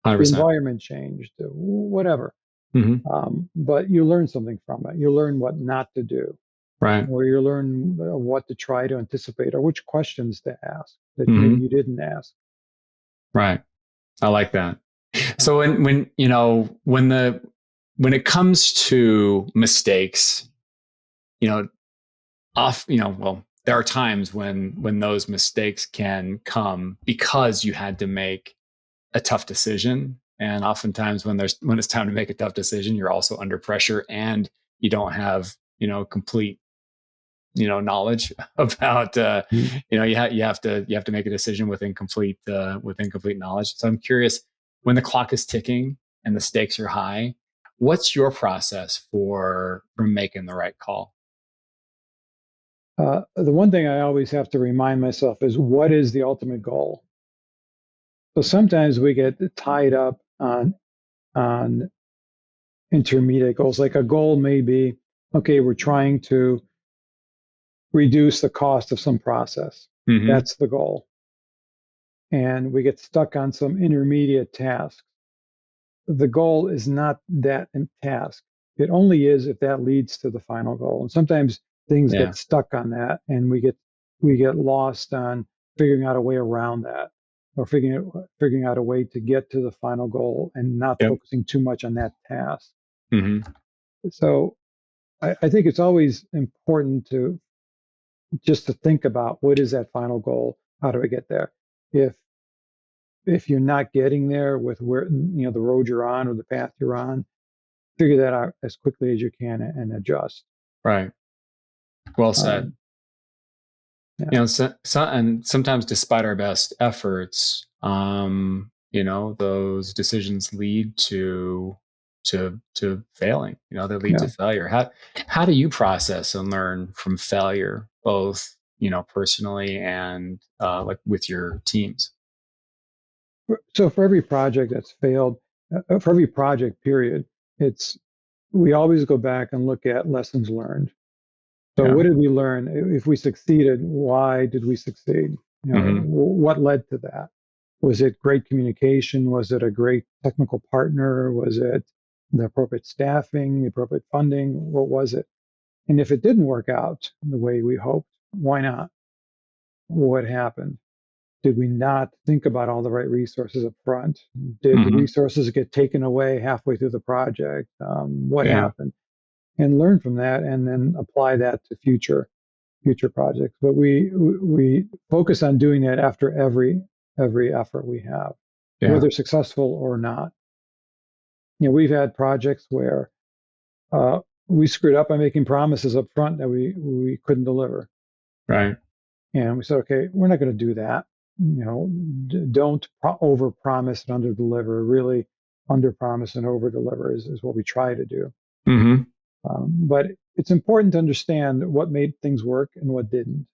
S2: the
S1: 100%.
S2: environment changed, whatever.
S1: Mm-hmm.
S2: But you learn something from it. You learn what not to do,
S1: Right.
S2: or you learn what to try to anticipate, or which questions to ask that maybe
S1: Mm-hmm.
S2: you didn't ask.
S1: Right. I like that.
S2: Uh,
S1: So when it comes to mistakes, you know, well, there are times when those mistakes can come because you had to make a tough decision. And oftentimes when it's time to make a tough decision, you're also under pressure and you don't have, complete, knowledge about,
S2: mm.
S1: you have to make a decision with incomplete knowledge. So I'm curious, when the clock is ticking and the stakes are high, what's your process for making the right call?
S2: The one thing I always have to remind myself is what is the ultimate goal? So sometimes we get tied up on intermediate goals. Like a goal may be, okay, we're trying to reduce the cost of some process.
S1: Mm-hmm.
S2: That's the goal. and we get stuck on some intermediate task. The goal is not that task. It only is if that leads to the final goal. And sometimes things
S1: Yeah.
S2: get stuck on that, and we get lost on figuring out a way around that, or figuring out a way to get to the final goal and not
S1: Yep.
S2: focusing too much on that task.
S1: Hmm.
S2: So I think it's always important to just to think about what is that final goal? How do I get there? If if you're not getting there with where the road you're on or the path you're on, figure that out as quickly as you can and adjust.
S1: Right. Well said.
S2: Um, yeah,
S1: And sometimes despite our best efforts, those decisions lead to failing. They lead
S2: yeah.
S1: to failure. How do you process and learn from failure, both personally and like with your teams?
S2: So for every project that's failed, for every project period, it's we always go back and look at lessons learned. So
S1: Yeah.
S2: what did we learn? If we succeeded, why did we succeed?
S1: Hmm.
S2: What led to that? Was it great communication? Was it a great technical partner? Was it the appropriate staffing, the appropriate funding? What was it? And if it didn't work out the way we hoped, why not? What happened? Did we not think about all the right resources up front? Did the
S1: Hmm.
S2: resources get taken away halfway through the project? What
S1: Yeah.
S2: happened? And learn from that, and then apply that to future projects. But we focus on doing that after every effort we have,
S1: Yeah.
S2: whether successful or not. We've had projects where uh, we screwed up by making promises up front that we couldn't deliver,
S1: Right.
S2: and we said, okay, we're not going to do that. Don't over promise and under deliver. Really, under promise and over deliver is what we try to do.
S1: Hmm.
S2: But it's important to understand what made things work and what didn't.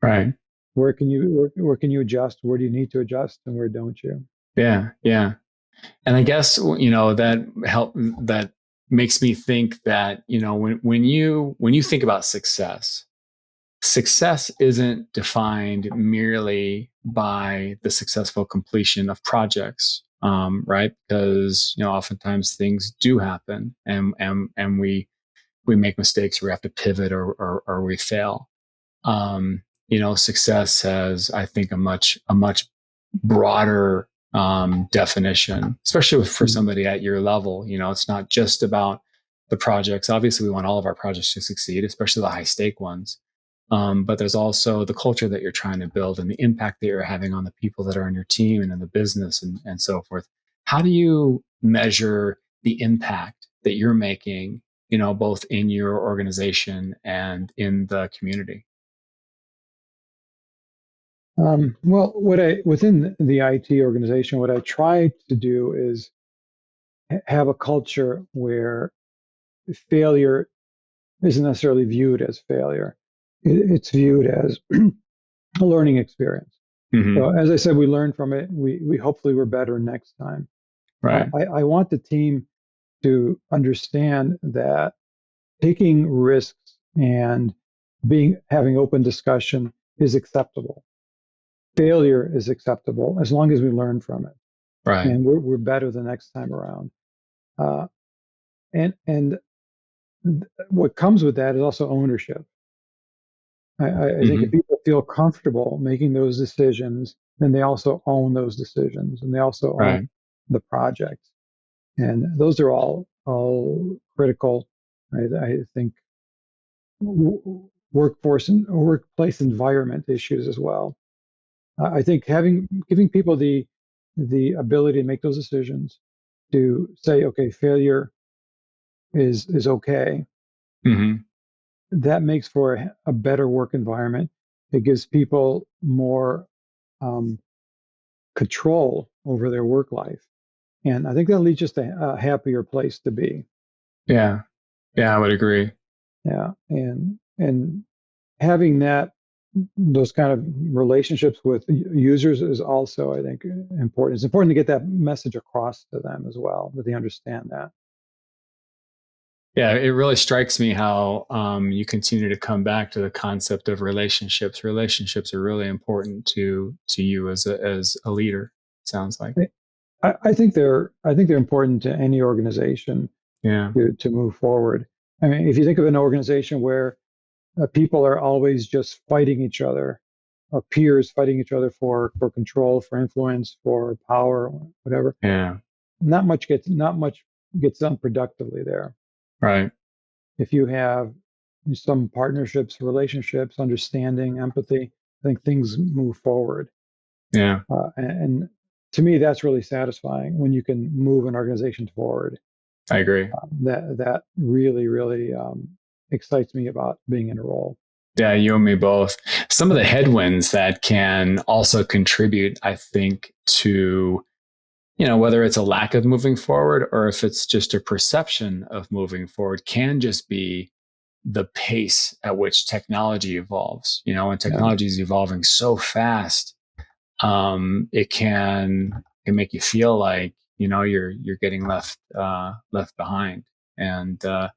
S1: Right.
S2: Where can you adjust? Where do you need to adjust, and where don't you?
S1: Yeah. Yeah. And I guess that makes me think that when you think about success isn't defined merely by the successful completion of projects, right? Because oftentimes things do happen, and we make mistakes, or we have to pivot, or we fail. Success has, I think, a much broader definition, especially for
S2: Mhm.
S1: somebody at your level. It's not just about the projects. Obviously, we want all of our projects to succeed, especially the high stake ones. But there's also the culture that you're trying to build and the impact that you're having on the people that are in your team and in the business, and so forth. How do you measure the impact that you're making, both in your organization and in the community?
S2: Well, within the IT organization, what I try to do is have a culture where failure isn't necessarily viewed as failure. It's viewed as a learning experience.
S1: Hmm.
S2: So, as I said, we learn from it. We hopefully we're better next time.
S1: Right.
S2: I want the team to understand that taking risks and having open discussion is acceptable. Failure is acceptable as long as we learn from it,
S1: Right.
S2: and we're better the next time around. Uh, and what comes with that is also ownership. I think if
S1: Hmm.
S2: people feel comfortable making those decisions, then they also own those decisions, and they also own
S1: Right.
S2: the project. And those are all critical. I think workforce and workplace environment issues as well. I think giving people the ability to make those decisions, to say, okay, failure is okay.
S1: Hmm.
S2: That makes for a better work environment. It gives people more um, control over their work life, and I think that leads just a happier place to be.
S1: Yeah. Yeah, I would agree.
S2: Yeah, and having those kind of relationships with users is also, I think, important. It's important to get that message across to them as well, that they understand that.
S1: Yeah, it really strikes me how you continue to come back to the concept of relationships. Relationships are really important to you as a leader. Sounds like.
S2: I think they're important to any organization
S1: Yeah,
S2: to move forward. I mean, if you think of an organization where people are always just fighting each other, peers fighting each other for control, for influence, for power, whatever,
S1: yeah,
S2: not much gets done productively there.
S1: right.
S2: If you have some partnerships, relationships, understanding, empathy, I think things move forward.
S1: Yeah,
S2: And to me, that's really satisfying when you can move an organization forward.
S1: I agree.
S2: That really, really excites me about being in a role.
S1: Yeah, you and me both. Some of the headwinds that can also contribute, I think, to whether it's a lack of moving forward or if it's just a perception of moving forward, can just be the pace at which technology evolves. And
S2: Yeah,
S1: technology is evolving so fast, it can make you feel like you're getting left behind. And
S2: yeah,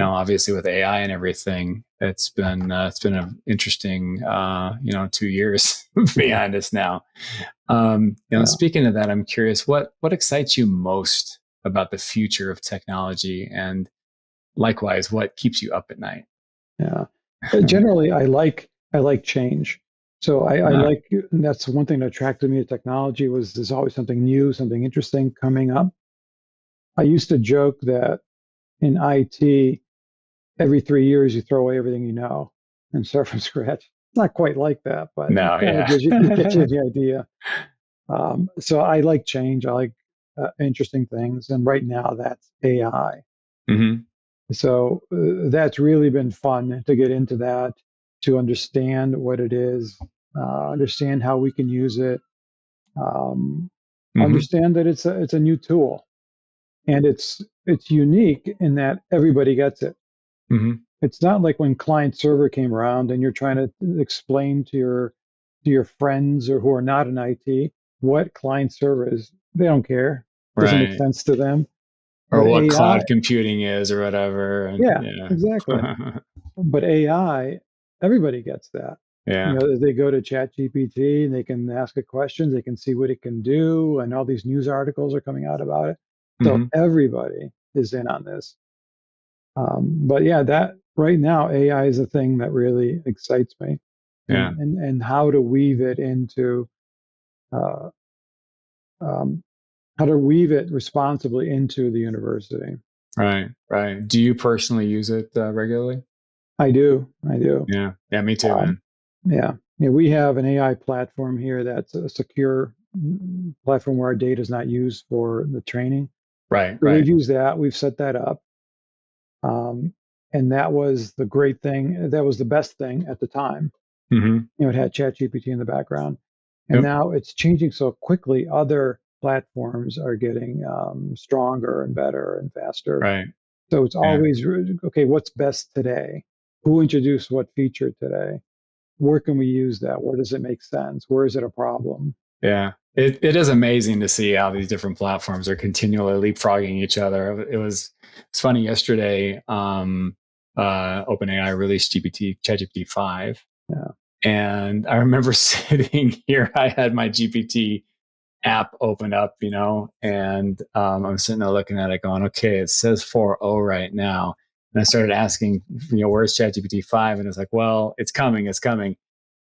S1: obviously with AI and everything, it's been an interesting 2 years behind us now.
S2: yeah,
S1: Speaking of that, I'm curious what excites you most about the future of technology, and likewise, what keeps you up at night?
S2: yeah. Generally, I like change. So I
S1: No.
S2: like, and that's one thing that attracted me to technology was there's always something new, something interesting coming up. I used to joke that in IT, every 3 years you throw away everything you know and start from scratch. It's not quite like that, but it
S1: No,
S2: kind of
S1: yeah.
S2: gives you the idea. So I like change. I like interesting things, and right now that's AI.
S1: Hmm.
S2: So that's really been fun to get into that, to understand what it is, understand how we can use it, um,
S1: Hmm.
S2: understand that it's a new tool, and it's unique in that everybody gets it.
S1: Hmm.
S2: It's not like when client server came around and you're trying to explain to your friends or who are not in IT what client server is. They don't care. Doesn't make
S1: Right.
S2: sense to them.
S1: Or
S2: But
S1: what
S2: AI,
S1: cloud computing is or whatever. And
S2: yeah,
S1: yeah.
S2: exactly. But AI, everybody gets that.
S1: Yeah.
S2: They go to ChatGPT and they can ask it questions, they can see what it can do, and all these news articles are coming out about it. So
S1: Hmm.
S2: everybody is in on this. But yeah, that right now AI is a thing that really excites me,
S1: Yeah.
S2: and how to weave it into uh, um, how to weave it responsibly into the university.
S1: Right. Right. Do you personally use it regularly?
S2: I do.
S1: Yeah. Yeah. Me too,
S2: Um,
S1: man.
S2: yeah, yeah. We have an AI platform here that's a secure platform where our data is not used for the training.
S1: Right.
S2: So
S1: Right.
S2: we've used that. We've set that up. Um, and that was the great thing. That was the best thing at the time.
S1: Hmm.
S2: It had ChatGPT in the background, and
S1: Yep.
S2: now it's changing so quickly. Other platforms are getting stronger and better and faster.
S1: Right.
S2: So it's
S1: Yeah.
S2: always okay. What's best today? Who introduced what feature today? Where can we use that? Where does it make sense? Where is it a problem?
S1: Yeah. It is amazing to see how these different platforms are continually leapfrogging each other. It's funny yesterday, OpenAI released ChatGPT 5.
S2: Yeah.
S1: And I remember sitting here, I had my GPT app open up, and I'm sitting there looking at it going, okay, it says 4.0 right now. And I started asking, where's ChatGPT 5? And it's like, well, it's coming, it's coming.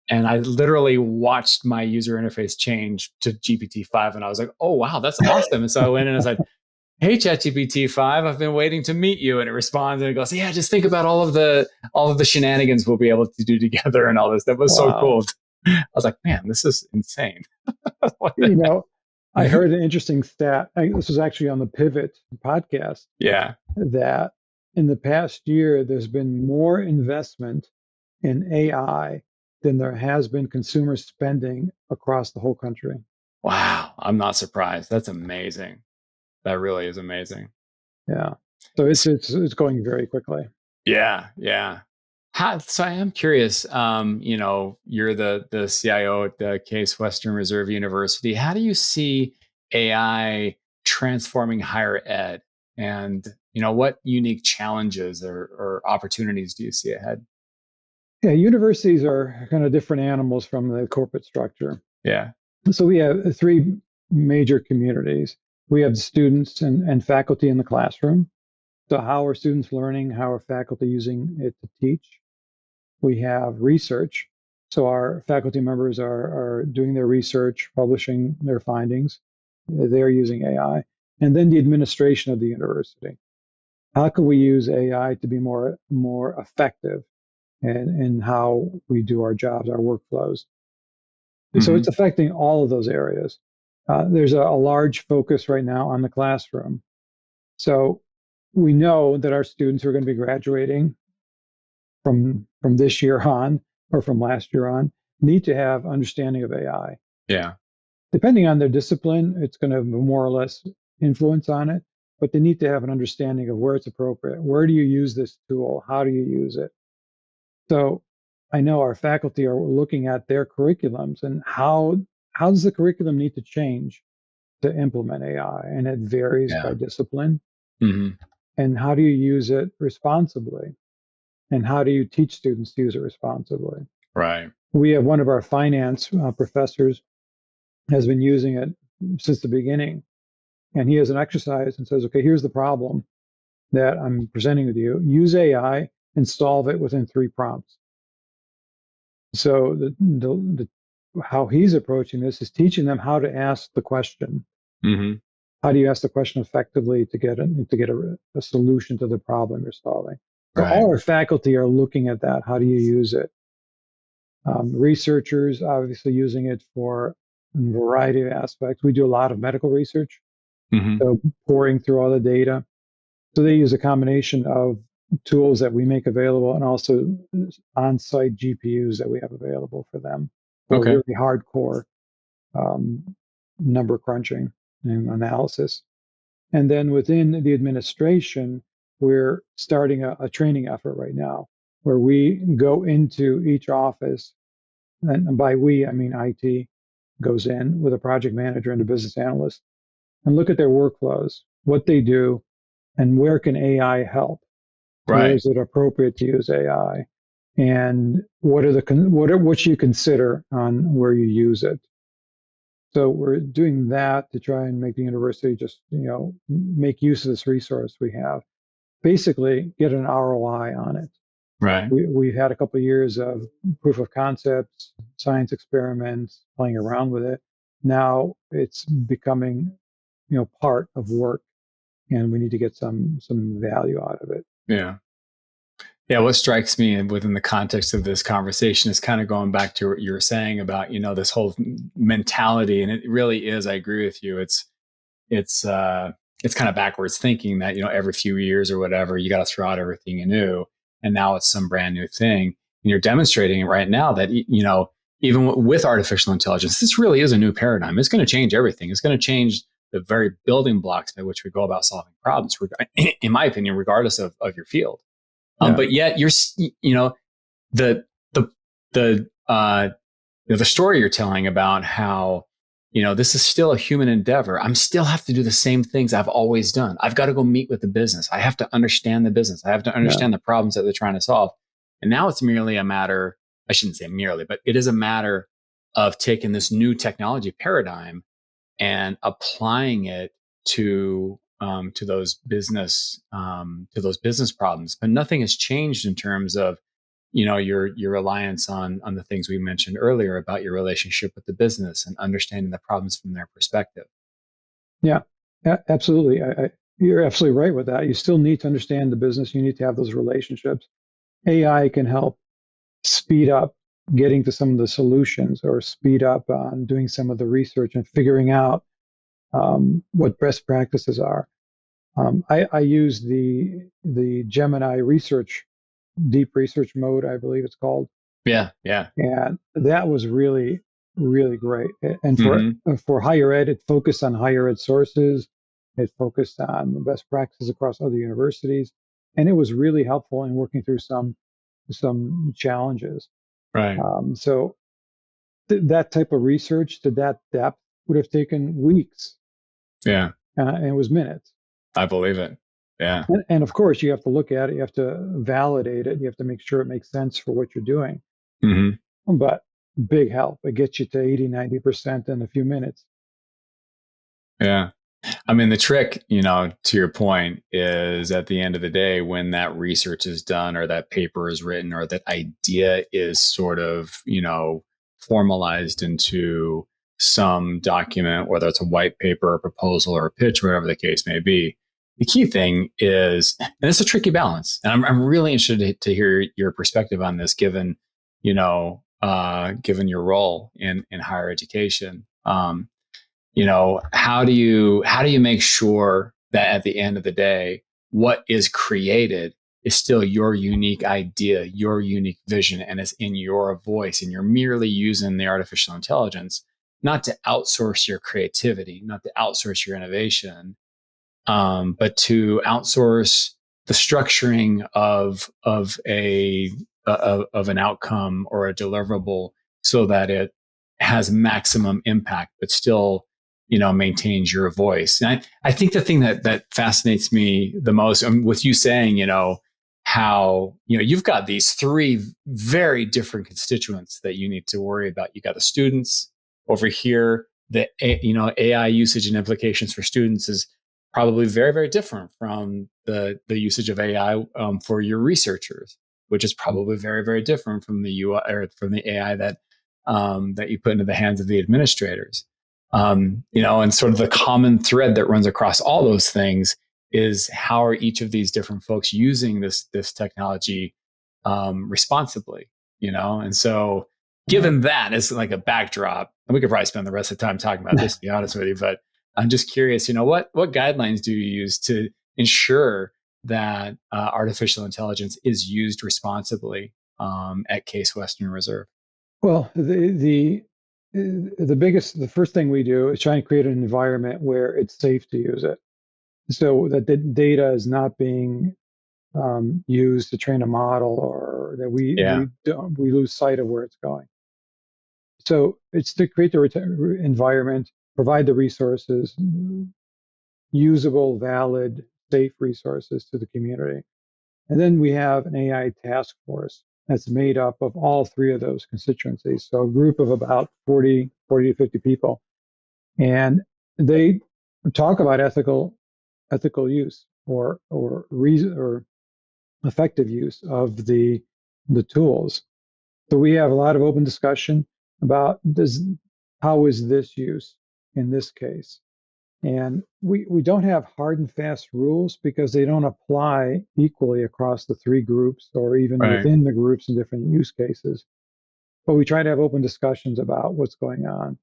S1: And I literally watched my user interface change to GPT-5, and I was like, "Oh wow, that's awesome!" And so I went in and I said, "Hey, ChatGPT-5, I've been waiting to meet you." And it responds and it goes, "Yeah, just think about all of the shenanigans we'll be able to do together and all this." That was so
S2: Wow.
S1: cool. I was like, "Man, this is insane." What the
S2: You
S1: heck?
S2: know, I heard an interesting stat. This was actually on the Pivot podcast
S1: Yeah.
S2: that in the past year, there's been more investment in AI than there has been consumer spending across the whole country.
S1: Wow. I'm not surprised. That's amazing. That really is amazing.
S2: Yeah. So it's going very quickly.
S1: Yeah, yeah. So I am curious. You're the CIO at the Case Western Reserve University. How do you see AI transforming higher ed? And, what unique challenges or opportunities do you see ahead?
S2: Yeah, universities are kind of different animals from the corporate structure.
S1: Yeah.
S2: So we have three major communities. We have the students and faculty in the classroom. So how are students learning? How are faculty using it to teach? We have research. So our faculty members are doing their research, publishing their findings. They're using AI. And then the administration of the university. How can we use AI to be more effective in how we do our jobs, our workflows? So
S1: Hmm.
S2: it's affecting all of those areas. There's a large focus right now on the classroom. So we know that our students who are going to be graduating from this year on or from last year on need to have understanding of AI.
S1: Yeah.
S2: Depending on their discipline, it's going to have more or less influence on it, but they need to have an understanding of where it's appropriate. Where do you use this tool? How do you use it? So I know our faculty are looking at their curriculums and how does the curriculum need to change to implement AI? And it varies by
S1: Yeah.
S2: discipline.
S1: Hmm.
S2: And how do you use it responsibly? And how do you teach students to use it responsibly?
S1: Right.
S2: We have one of our finance professors has been using it since the beginning, and he has an exercise and says, "Okay, here's the problem that I'm presenting with you. Use AI and solve it within 3 prompts." So how he's approaching this is teaching them how to ask the question.
S1: Hmm.
S2: How do you ask the question effectively to get a solution to the problem you're solving? So
S1: Right.
S2: all our faculty are looking at that. How do you use it? Researchers obviously using it for a variety of aspects. We do a lot of medical research,
S1: Hmm.
S2: so pouring through all the data. So they use a combination of tools that we make available and also on-site GPUs that we have available for them for
S1: Okay.
S2: really hardcore um, number crunching and analysis. And then within the administration, we're starting a training effort right now where we go into each office, and by we, I mean IT goes in with a project manager and a business analyst and look at their workflows, what they do, and where can AI help? Where
S1: Right.
S2: is it appropriate to use AI? And what should you consider on where you use it? So we're doing that to try and make the university just, make use of this resource we have. Basically, get an ROI on it.
S1: Right.
S2: We've had a couple of years of proof of concepts, science experiments, playing around with it. Now it's becoming, part of work, and we need to get some value out of it.
S1: Yeah. Yeah, what strikes me within the context of this conversation is kind of going back to what you were saying about, this whole mentality. And it really is, I agree with you. It's kind of backwards thinking that, every few years or whatever, you got to throw out everything you knew. And now it's some brand new thing. And you're demonstrating it right now that, even with artificial intelligence, this really is a new paradigm. It's going to change everything. It's going to change the very building blocks by which we go about solving problems, in my opinion, regardless of your field.
S2: Yeah,
S1: But yet the the the the story you're telling about how this is still a human endeavor. I'm still have to do the same things I've always done. I've got to go meet with the business. I have to understand the business. I have to
S2: yeah,
S1: understand the problems that they're trying to solve. And now it's merely a matter. I shouldn't say merely, but it is a matter of taking this new technology paradigm and applying it to those business problems. But nothing has changed in terms of your reliance on the things we mentioned earlier about your relationship with the business and understanding the problems from their perspective.
S2: yeah. Absolutely. You're absolutely right with that. You still need to understand the business. You need to have those relationships. AI can help speed up getting to some of the solutions or speed up on doing some of the research and figuring out what best practices are. I use the Gemini research, deep research mode, I believe it's called,
S1: Yeah, yeah.
S2: and that was really, really great. And
S1: Hmm.
S2: for higher ed, it focused on higher ed sources. It focused on the best practices across other universities, and it was really helpful in working through some challenges.
S1: Right.
S2: So that type of research to that depth would have taken weeks,
S1: Yeah,
S2: and it was minutes.
S1: I believe it. Yeah.
S2: And of course, you have to look at it, you have to validate it, you have to make sure it makes sense for what you're doing.
S1: Hmm.
S2: But big help. It gets you to 80, 90% in a few minutes.
S1: Yeah. I mean, the trick, to your point, is at the end of the day, when that research is done or that paper is written or that idea is sort of, formalized into some document, whether it's a white paper, a proposal, or a pitch, whatever the case may be. The key thing is, and it's a tricky balance. And I'm really interested to hear your perspective on this, given your role in higher education. How do you make sure that at the end of the day, what is created is still your unique idea, your unique vision, and is in your voice, and you're merely using the artificial intelligence not to outsource your creativity, not to outsource your innovation, but to outsource the structuring of an outcome or a deliverable so that it has maximum impact, but still maintains your voice. And I think the thing that fascinates me the most, with you saying how you've got these three very different constituents that you need to worry about. You got the students over here. The AI usage and implications for students is probably very, very different from the usage of AI for your researchers, which is probably very, very different from the UI or from the AI that you put into the hands of the administrators. And sort of the common thread that runs across all those things is how are each of these different folks using this technology responsibly, and so
S2: Yeah.
S1: given that as like a backdrop, and we could probably spend the rest of the time talking about this, to be honest with you, but I'm just curious, what guidelines do you use to ensure that artificial intelligence is used responsibly at Case Western Reserve?
S2: Well, the first thing we do is try and create an environment where it's safe to use it, so that the data is not being used to train a model, or that
S1: Yeah.
S2: we lose sight of where it's going. So it's to create the environment, provide the resources, usable, valid, safe resources to the community. And then we have an AI task force that's made up of all three of those constituencies. So a group of about 40 to 50 people. And they talk about ethical use or reason or effective use of the tools. So we have a lot of open discussion about how is this use in this case. And we don't have hard and fast rules because they don't apply equally across the three groups or even
S1: Right.
S2: within the groups in different use cases. But we try to have open discussions about what's going on.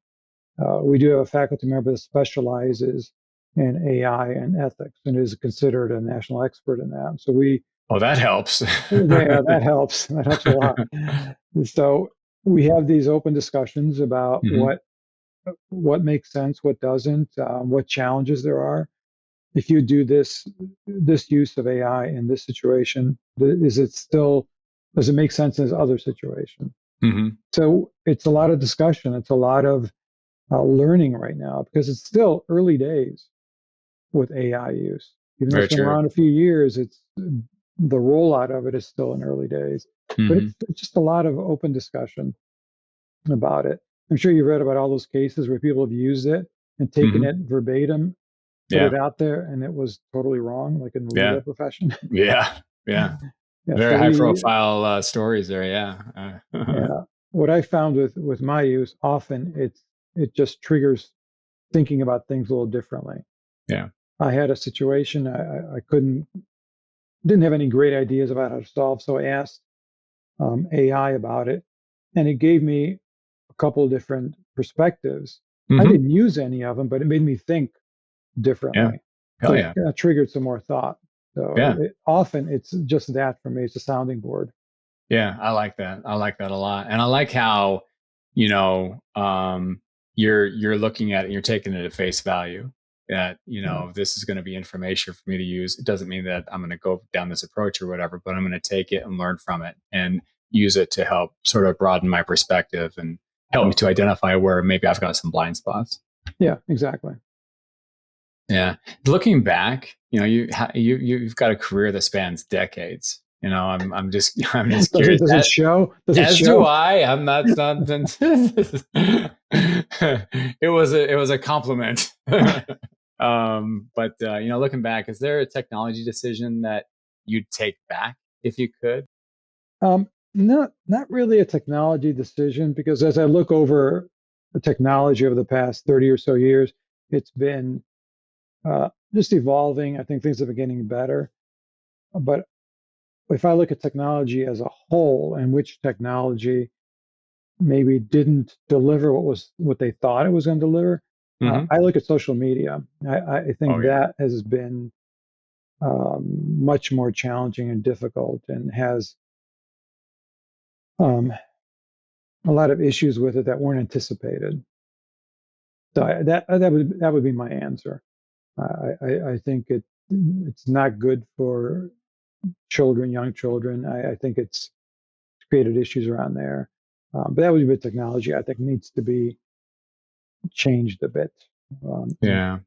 S2: We do have a faculty member that specializes in AI and ethics and is considered a national expert in that. So
S1: Oh, that helps.
S2: yeah, that helps. That helps a lot. So we have these open discussions about
S1: Hmm.
S2: what makes sense, what doesn't, what challenges there are. If you do this use of AI in this situation, does it make sense in this other situation?
S1: Hmm.
S2: So it's a lot of discussion. It's a lot of learning right now because it's still early days with AI use. Even though
S1: Very
S2: it's been
S1: true.
S2: around a few years, it's the rollout of it is still in early days. But
S1: Hmm.
S2: it's just a lot of open discussion about it. I'm sure you read about all those cases where people have used it and taken
S1: Hmm.
S2: it verbatim, put
S1: Yeah.
S2: it out there, and it was totally wrong, like in the
S1: Yeah.
S2: legal profession.
S1: Yeah. Yeah.
S2: Yeah,
S1: Very
S2: so
S1: high profile stories there. Yeah.
S2: yeah, what I found with my use, often it just triggers thinking about things a little differently.
S1: Yeah.
S2: I had a situation I didn't have any great ideas about how to solve, so I asked AI about it, and it gave me a couple of different perspectives. I
S1: Hmm.
S2: didn't use any of them, but it made me think
S1: Yeah.
S2: differently.
S1: Hell
S2: So
S1: yeah.
S2: it triggered some more thought. So
S1: Yeah.
S2: often it's just that for me. It's a sounding board.
S1: Yeah, I like that. I like that a lot. And I like how, you know, you're looking at it, you're taking it at face value that,
S2: Yeah,
S1: this is going to be information for me to use. It doesn't mean that I'm going to go down this approach or whatever, but I'm going to take it and learn from it and use it to help sort of broaden my perspective and help me to identify where maybe I've got some blind spots.
S2: yeah, exactly.
S1: Yeah. Looking back, you've got a career that spans decades. I'm just I'm just
S2: Does it
S1: curious.
S2: does it show? Does it
S1: As do
S2: show?
S1: I. I'm not. It's not it was a compliment. But looking back, is there a technology decision that you'd take back if you could?
S2: Not really a technology decision, because as I look over the technology over the past 30 or so years, it's been just evolving. I think things have been getting better. But if I look at technology as a whole, and which technology maybe didn't deliver what they thought it was going to deliver,
S1: Hmm.
S2: I look at social media. I
S1: Oh
S2: think
S1: yeah.
S2: that has been much more challenging and difficult, and has um, a lot of issues with it that weren't anticipated. So that would be my answer. I think it's not good for children, young children. I think it's created issues around there. But that would be technology. I think needs to be changed a bit. And
S1: Yeah.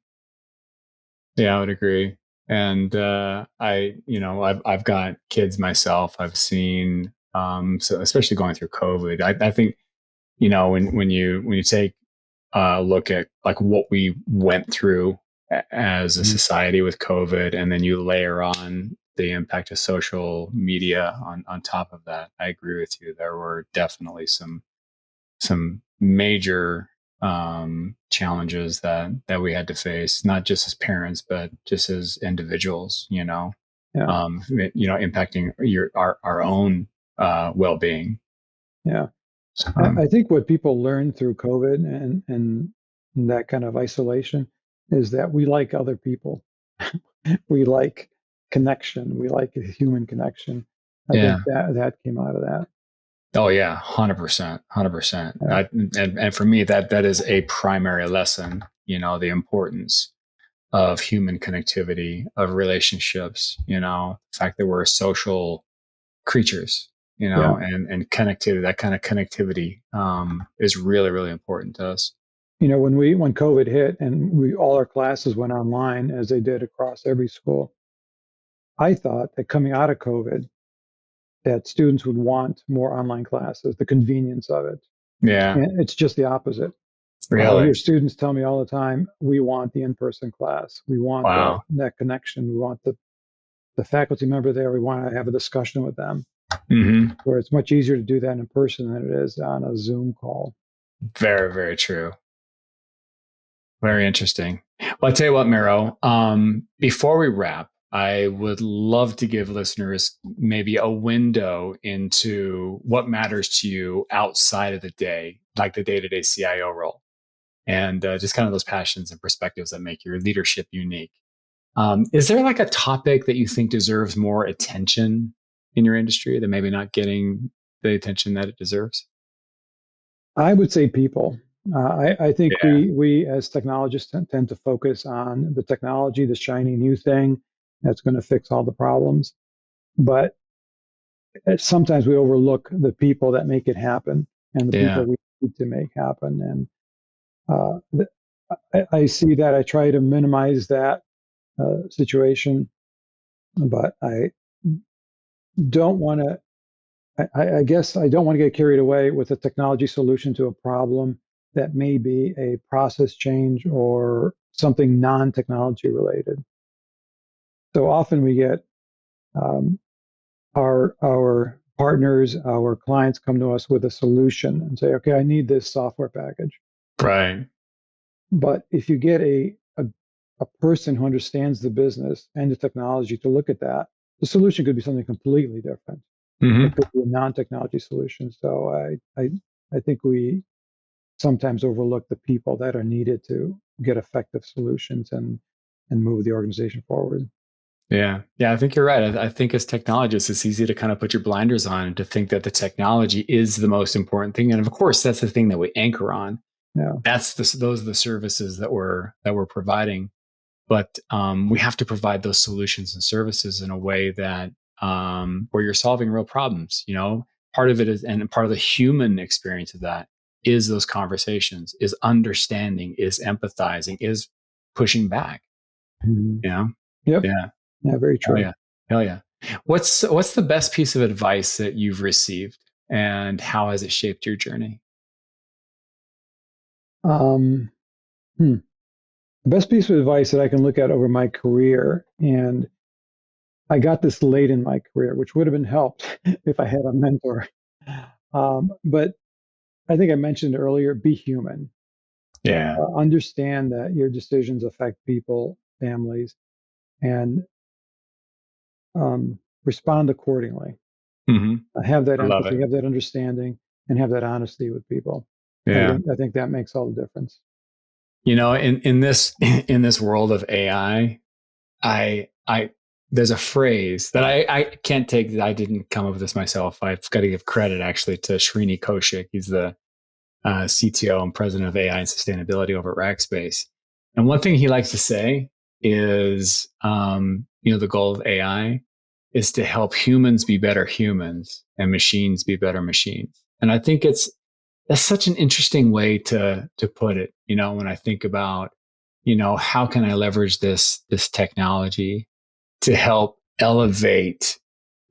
S1: Yeah, I would agree. And I've got kids myself. I've seen, so especially going through COVID. I think when you take a look at like what we went through as a
S2: Mhm.
S1: society with COVID, and then you layer on the impact of social media on top of that. I agree with you. There were definitely some major challenges that we had to face, not just as parents, but just as individuals.
S2: Yeah,
S1: Impacting our own well-being.
S2: yeah.
S1: Um,
S2: I think what people learned through COVID and that kind of isolation is that we like other people. We like connection. We like a human connection. I
S1: yeah.
S2: think that came out of that.
S1: Oh yeah, 100%, 100%.
S2: Yeah,
S1: And for me, that is a primary lesson. The importance of human connectivity, of relationships. The fact that we're social creatures.
S2: yeah.
S1: And connectivity. That kind of connectivity is really really important to us.
S2: When COVID hit and we all our classes went online, as they did across every school, I thought that coming out of COVID, that students would want more online classes, the convenience of it.
S1: Yeah,
S2: And it's just the opposite. I
S1: really.
S2: hear students tell me all the time, we want the in-person class. We want
S1: Wow.
S2: that connection. We want the faculty member there. We want to have a discussion with them,
S1: Hmm.
S2: where it's much easier to do that in person than it is on a Zoom call.
S1: Very very true. Very interesting. Well, I tell you what, Miro. Before we wrap, I would love to give listeners maybe a window into what matters to you outside of the day, like the day-to-day CIO role, and just kind of those passions and perspectives that make your leadership unique. Is there like a topic that you think deserves more attention in your industry that maybe not getting the attention that it deserves?
S2: I would say people. I think
S1: Yeah.
S2: we as technologists tend to focus on the technology, the shiny new thing that's going to fix all the problems. But sometimes we overlook the people that make it happen, and the people
S1: Yeah.
S2: we need to make happen. And I see that. I try to minimize that situation, but I don't want to. I guess I don't want to get carried away with a technology solution to a problem that may be a process change or something non-technology related. So often we get um, our partners, our clients come to us with a solution and say, "Okay, I need this software package."
S1: Right.
S2: But if you get a person who understands the business and the technology to look at that, the solution could be something completely different. It
S1: Hmm.
S2: could be a non-technology solution. So I think we sometimes overlook the people that are needed to get effective solutions and move the organization forward.
S1: Yeah. Yeah. I think you're right. I think as technologists, it's easy to kind of put your blinders on and to think that the technology is the most important thing. And of course, that's the thing that we anchor on.
S2: Yeah,
S1: Those are the services that we're providing. But we have to provide those solutions and services in a way that where you're solving real problems. Part of it is, and part of the human experience of that is those conversations, is understanding, is empathizing, is pushing back.
S2: Mhm.
S1: You know?
S2: Yep.
S1: Yeah.
S2: Yeah, very
S1: Hell
S2: true.
S1: yeah. Hell yeah. What's the best piece of advice that you've received, and how has it shaped your journey?
S2: Um, hmm. The best piece of advice that I can look at over my career, and I got this late in my career, which would have been helped if I had a mentor. But I think I mentioned earlier, be human.
S1: Yeah.
S2: Understand that your decisions affect people, families, and respond accordingly.
S1: Hmm.
S2: Have that
S1: I love
S2: empathy,
S1: it.
S2: have that understanding, and have that honesty with people.
S1: Yeah.
S2: I think that makes all the difference.
S1: In this in this world of AI, I there's a phrase that I can't take. I didn't come up with this myself. I've got to give credit actually to Srini Kaushik. He's the CTO and president of AI and sustainability over at Rackspace. And one thing he likes to say is, the goal of AI is to help humans be better humans and machines be better machines. And I think that's such an interesting way to put it. When I think about, how can I leverage this technology to help elevate,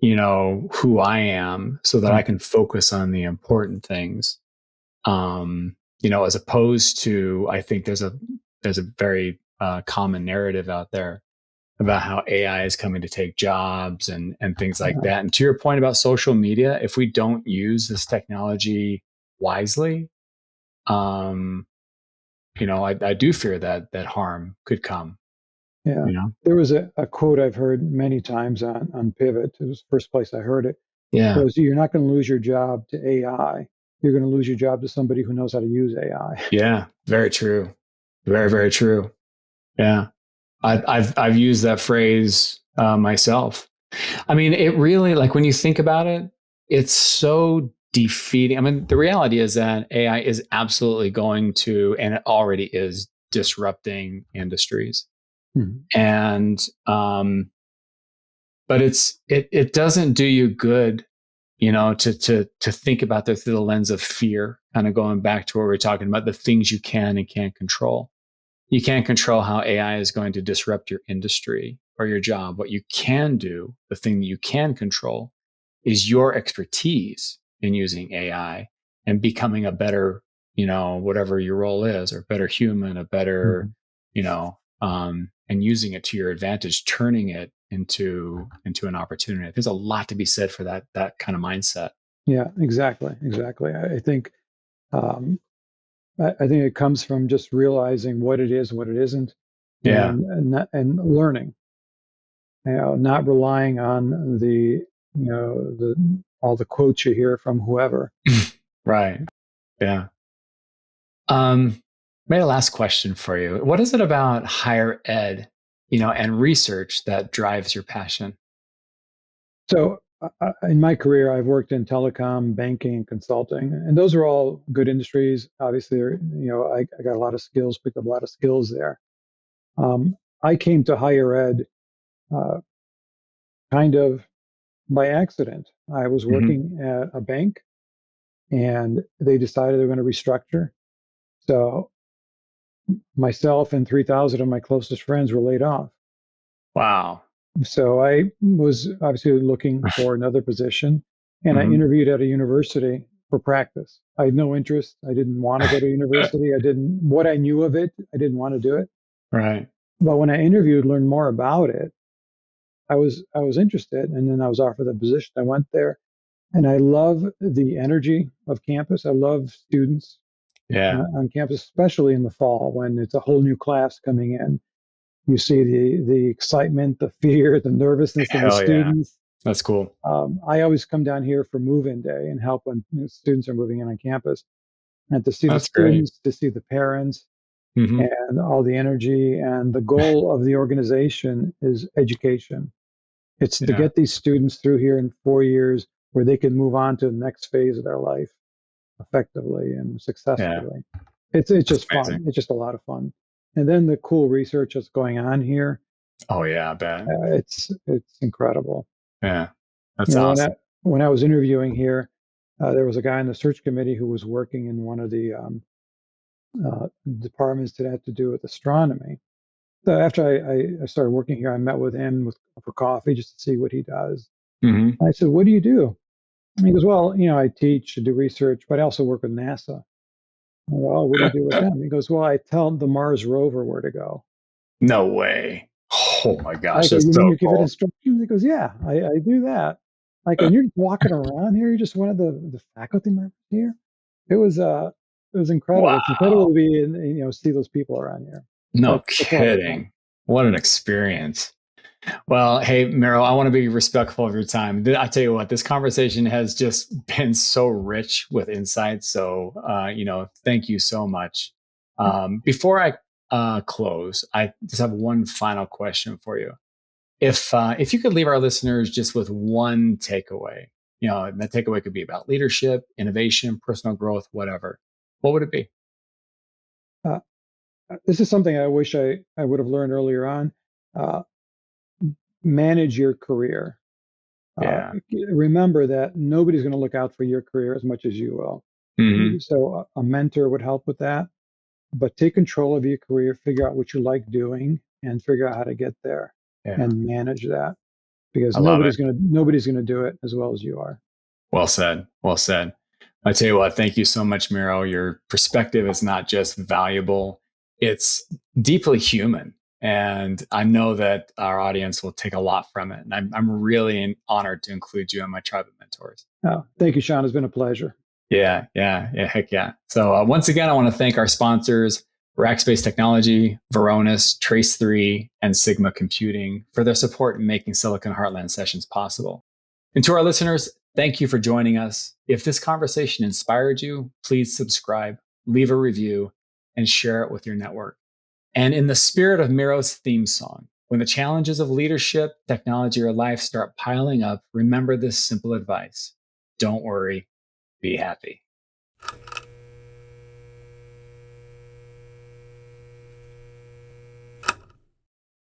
S1: who I am so that I
S2: Mm.
S1: can focus on the important things. As opposed to, I think there's a very common narrative out there about how AI is coming to take jobs and things like
S2: Yeah,
S1: that. And to your point about social media, if we don't use this technology wisely, um, I do fear that harm could come.
S2: yeah.
S1: You know,
S2: There was a quote I've heard many times on Pivot. It was the first place I heard it.
S1: yeah,
S2: Was you're not going to lose your job to AI. You're going to lose your job to somebody who knows how to use AI.
S1: yeah, very true, very very true. Yeah, I've used that phrase myself. I mean, it really, like, when you think about it, it's so defeating. I mean, the reality is that AI is absolutely going to, and it already is disrupting industries.
S2: Mhm.
S1: And, but it doesn't do you good, to think about it through the lens of fear, kind of going back to what we were talking about, the things you can and can't control. You can't control how AI is going to disrupt your industry or your job. What you can do, the thing that you can control, is your expertise in using AI and becoming a better, whatever your role is, or better human, a better,
S2: Mhm.
S1: and using it to your advantage, turning it into an opportunity. There's a lot to be said for that kind of mindset.
S2: Yeah, exactly, exactly. I think um, I think it comes from just realizing what it is, what it isn't,
S1: Yeah,
S2: and learning. Not relying on the all the quotes you hear from whoever.
S1: right. Yeah. Um, Maybe a last question for you. What is it about higher ed, and research that drives your passion?
S2: So, in my career, I've worked in telecom, banking, consulting, and those are all good industries. Obviously, I got a lot of skills, picked up a lot of skills there. I came to higher ed uh, kind of by accident. I was
S1: Hmm.
S2: working at a bank, and they decided they were going to restructure. So, myself and 3,000 of my closest friends were laid off.
S1: Wow.
S2: So I was obviously looking for another position, and I
S1: Hmm.
S2: interviewed at a university for practice. I had no interest. I didn't want to go to university. I didn't, what I knew of it, I didn't want to do it.
S1: Right.
S2: But when I interviewed, learned more about it, I was interested, and then I was offered the position. I went there, and I love the energy of campus. I love students
S1: Yeah.
S2: on campus, especially in the fall when it's a whole new class coming in. You see the excitement, the fear, the nervousness of the
S1: Hell yeah.
S2: students.
S1: That's cool.
S2: I always come down here for move-in day and help when students are moving in on campus, and to see the
S1: That's great.
S2: students, to see the parents,
S1: Hmm.
S2: and all the energy. And the goal of the organization is education. It's to
S1: Yeah.
S2: get these students through here in 4 years where they can move on to the next phase of their life effectively and
S1: Yeah.
S2: successfully. It's
S1: That's
S2: just
S1: amazing.
S2: fun. It's just a lot of fun. And then the cool research that's going on here,
S1: Oh yeah, I bet.
S2: it's incredible.
S1: Yeah.
S2: You
S1: That's
S2: know,
S1: awesome.
S2: when I was interviewing here, there was a guy in the search committee who was working in one of the departments that had to do with astronomy, So after I started working here, I met with him for coffee just to see what he does.
S1: Hmm.
S2: I said, "What do you do?" And he goes, "Well, I teach, I do research, but I also work with NASA." I go, "Oh, what do you do with them?" He goes, "Well, I tell the Mars rover where to go."
S1: No way. Oh my
S2: I
S1: gosh,
S2: go,
S1: that's
S2: "You mean
S1: so
S2: you give it
S1: cool.
S2: instructions?" He goes, "Yeah, I do that." I go, "And you're walking around here? You're just one of the faculty members here?" It was uh it was incredible. It's incredible
S1: Wow.
S2: to be in, see those people around here.
S1: No
S2: That's a lot of fun.
S1: kidding. What an experience. Well, hey, Meryl, I want to be respectful of your time. I tell you what, this conversation has just been so rich with insights. So, thank you so much. Before I close, I just have one final question for you. If you could leave our listeners just with one takeaway, that takeaway could be about leadership, innovation, personal growth, whatever. What would it be?
S2: Uh, this is something I wish I would have learned earlier on. Uh, Manage your career. Uh,
S1: Yeah.
S2: Remember that nobody's going to look out for your career as much as you will.
S1: Hmm.
S2: So a mentor would help with that. But take control of your career, figure out what you like doing, and figure out how to get there
S1: Yeah.
S2: and manage that because
S1: I love it.
S2: nobody's gonna do it as well as you are.
S1: Well said. Well said. I tell you what, thank you so much, Miro. Your perspective is not just valuable, it's deeply human. And I know that our audience will take a lot from it. And I'm really honored to include you in my tribe of mentors.
S2: Thank you, Sean. It's been a pleasure.
S1: Yeah, yeah, yeah, heck yeah. So once again, I want to thank our sponsors, Rackspace Technology, Varonis, Trace3, and Sigma Computing for their support in making Silicon Heartland Sessions possible. And to our listeners, thank you for joining us. If this conversation inspired you, please subscribe, leave a review, and share it with your network. And in the spirit of Miro's theme song, when the challenges of leadership, technology, or life start piling up, remember this simple advice: don't worry, be happy.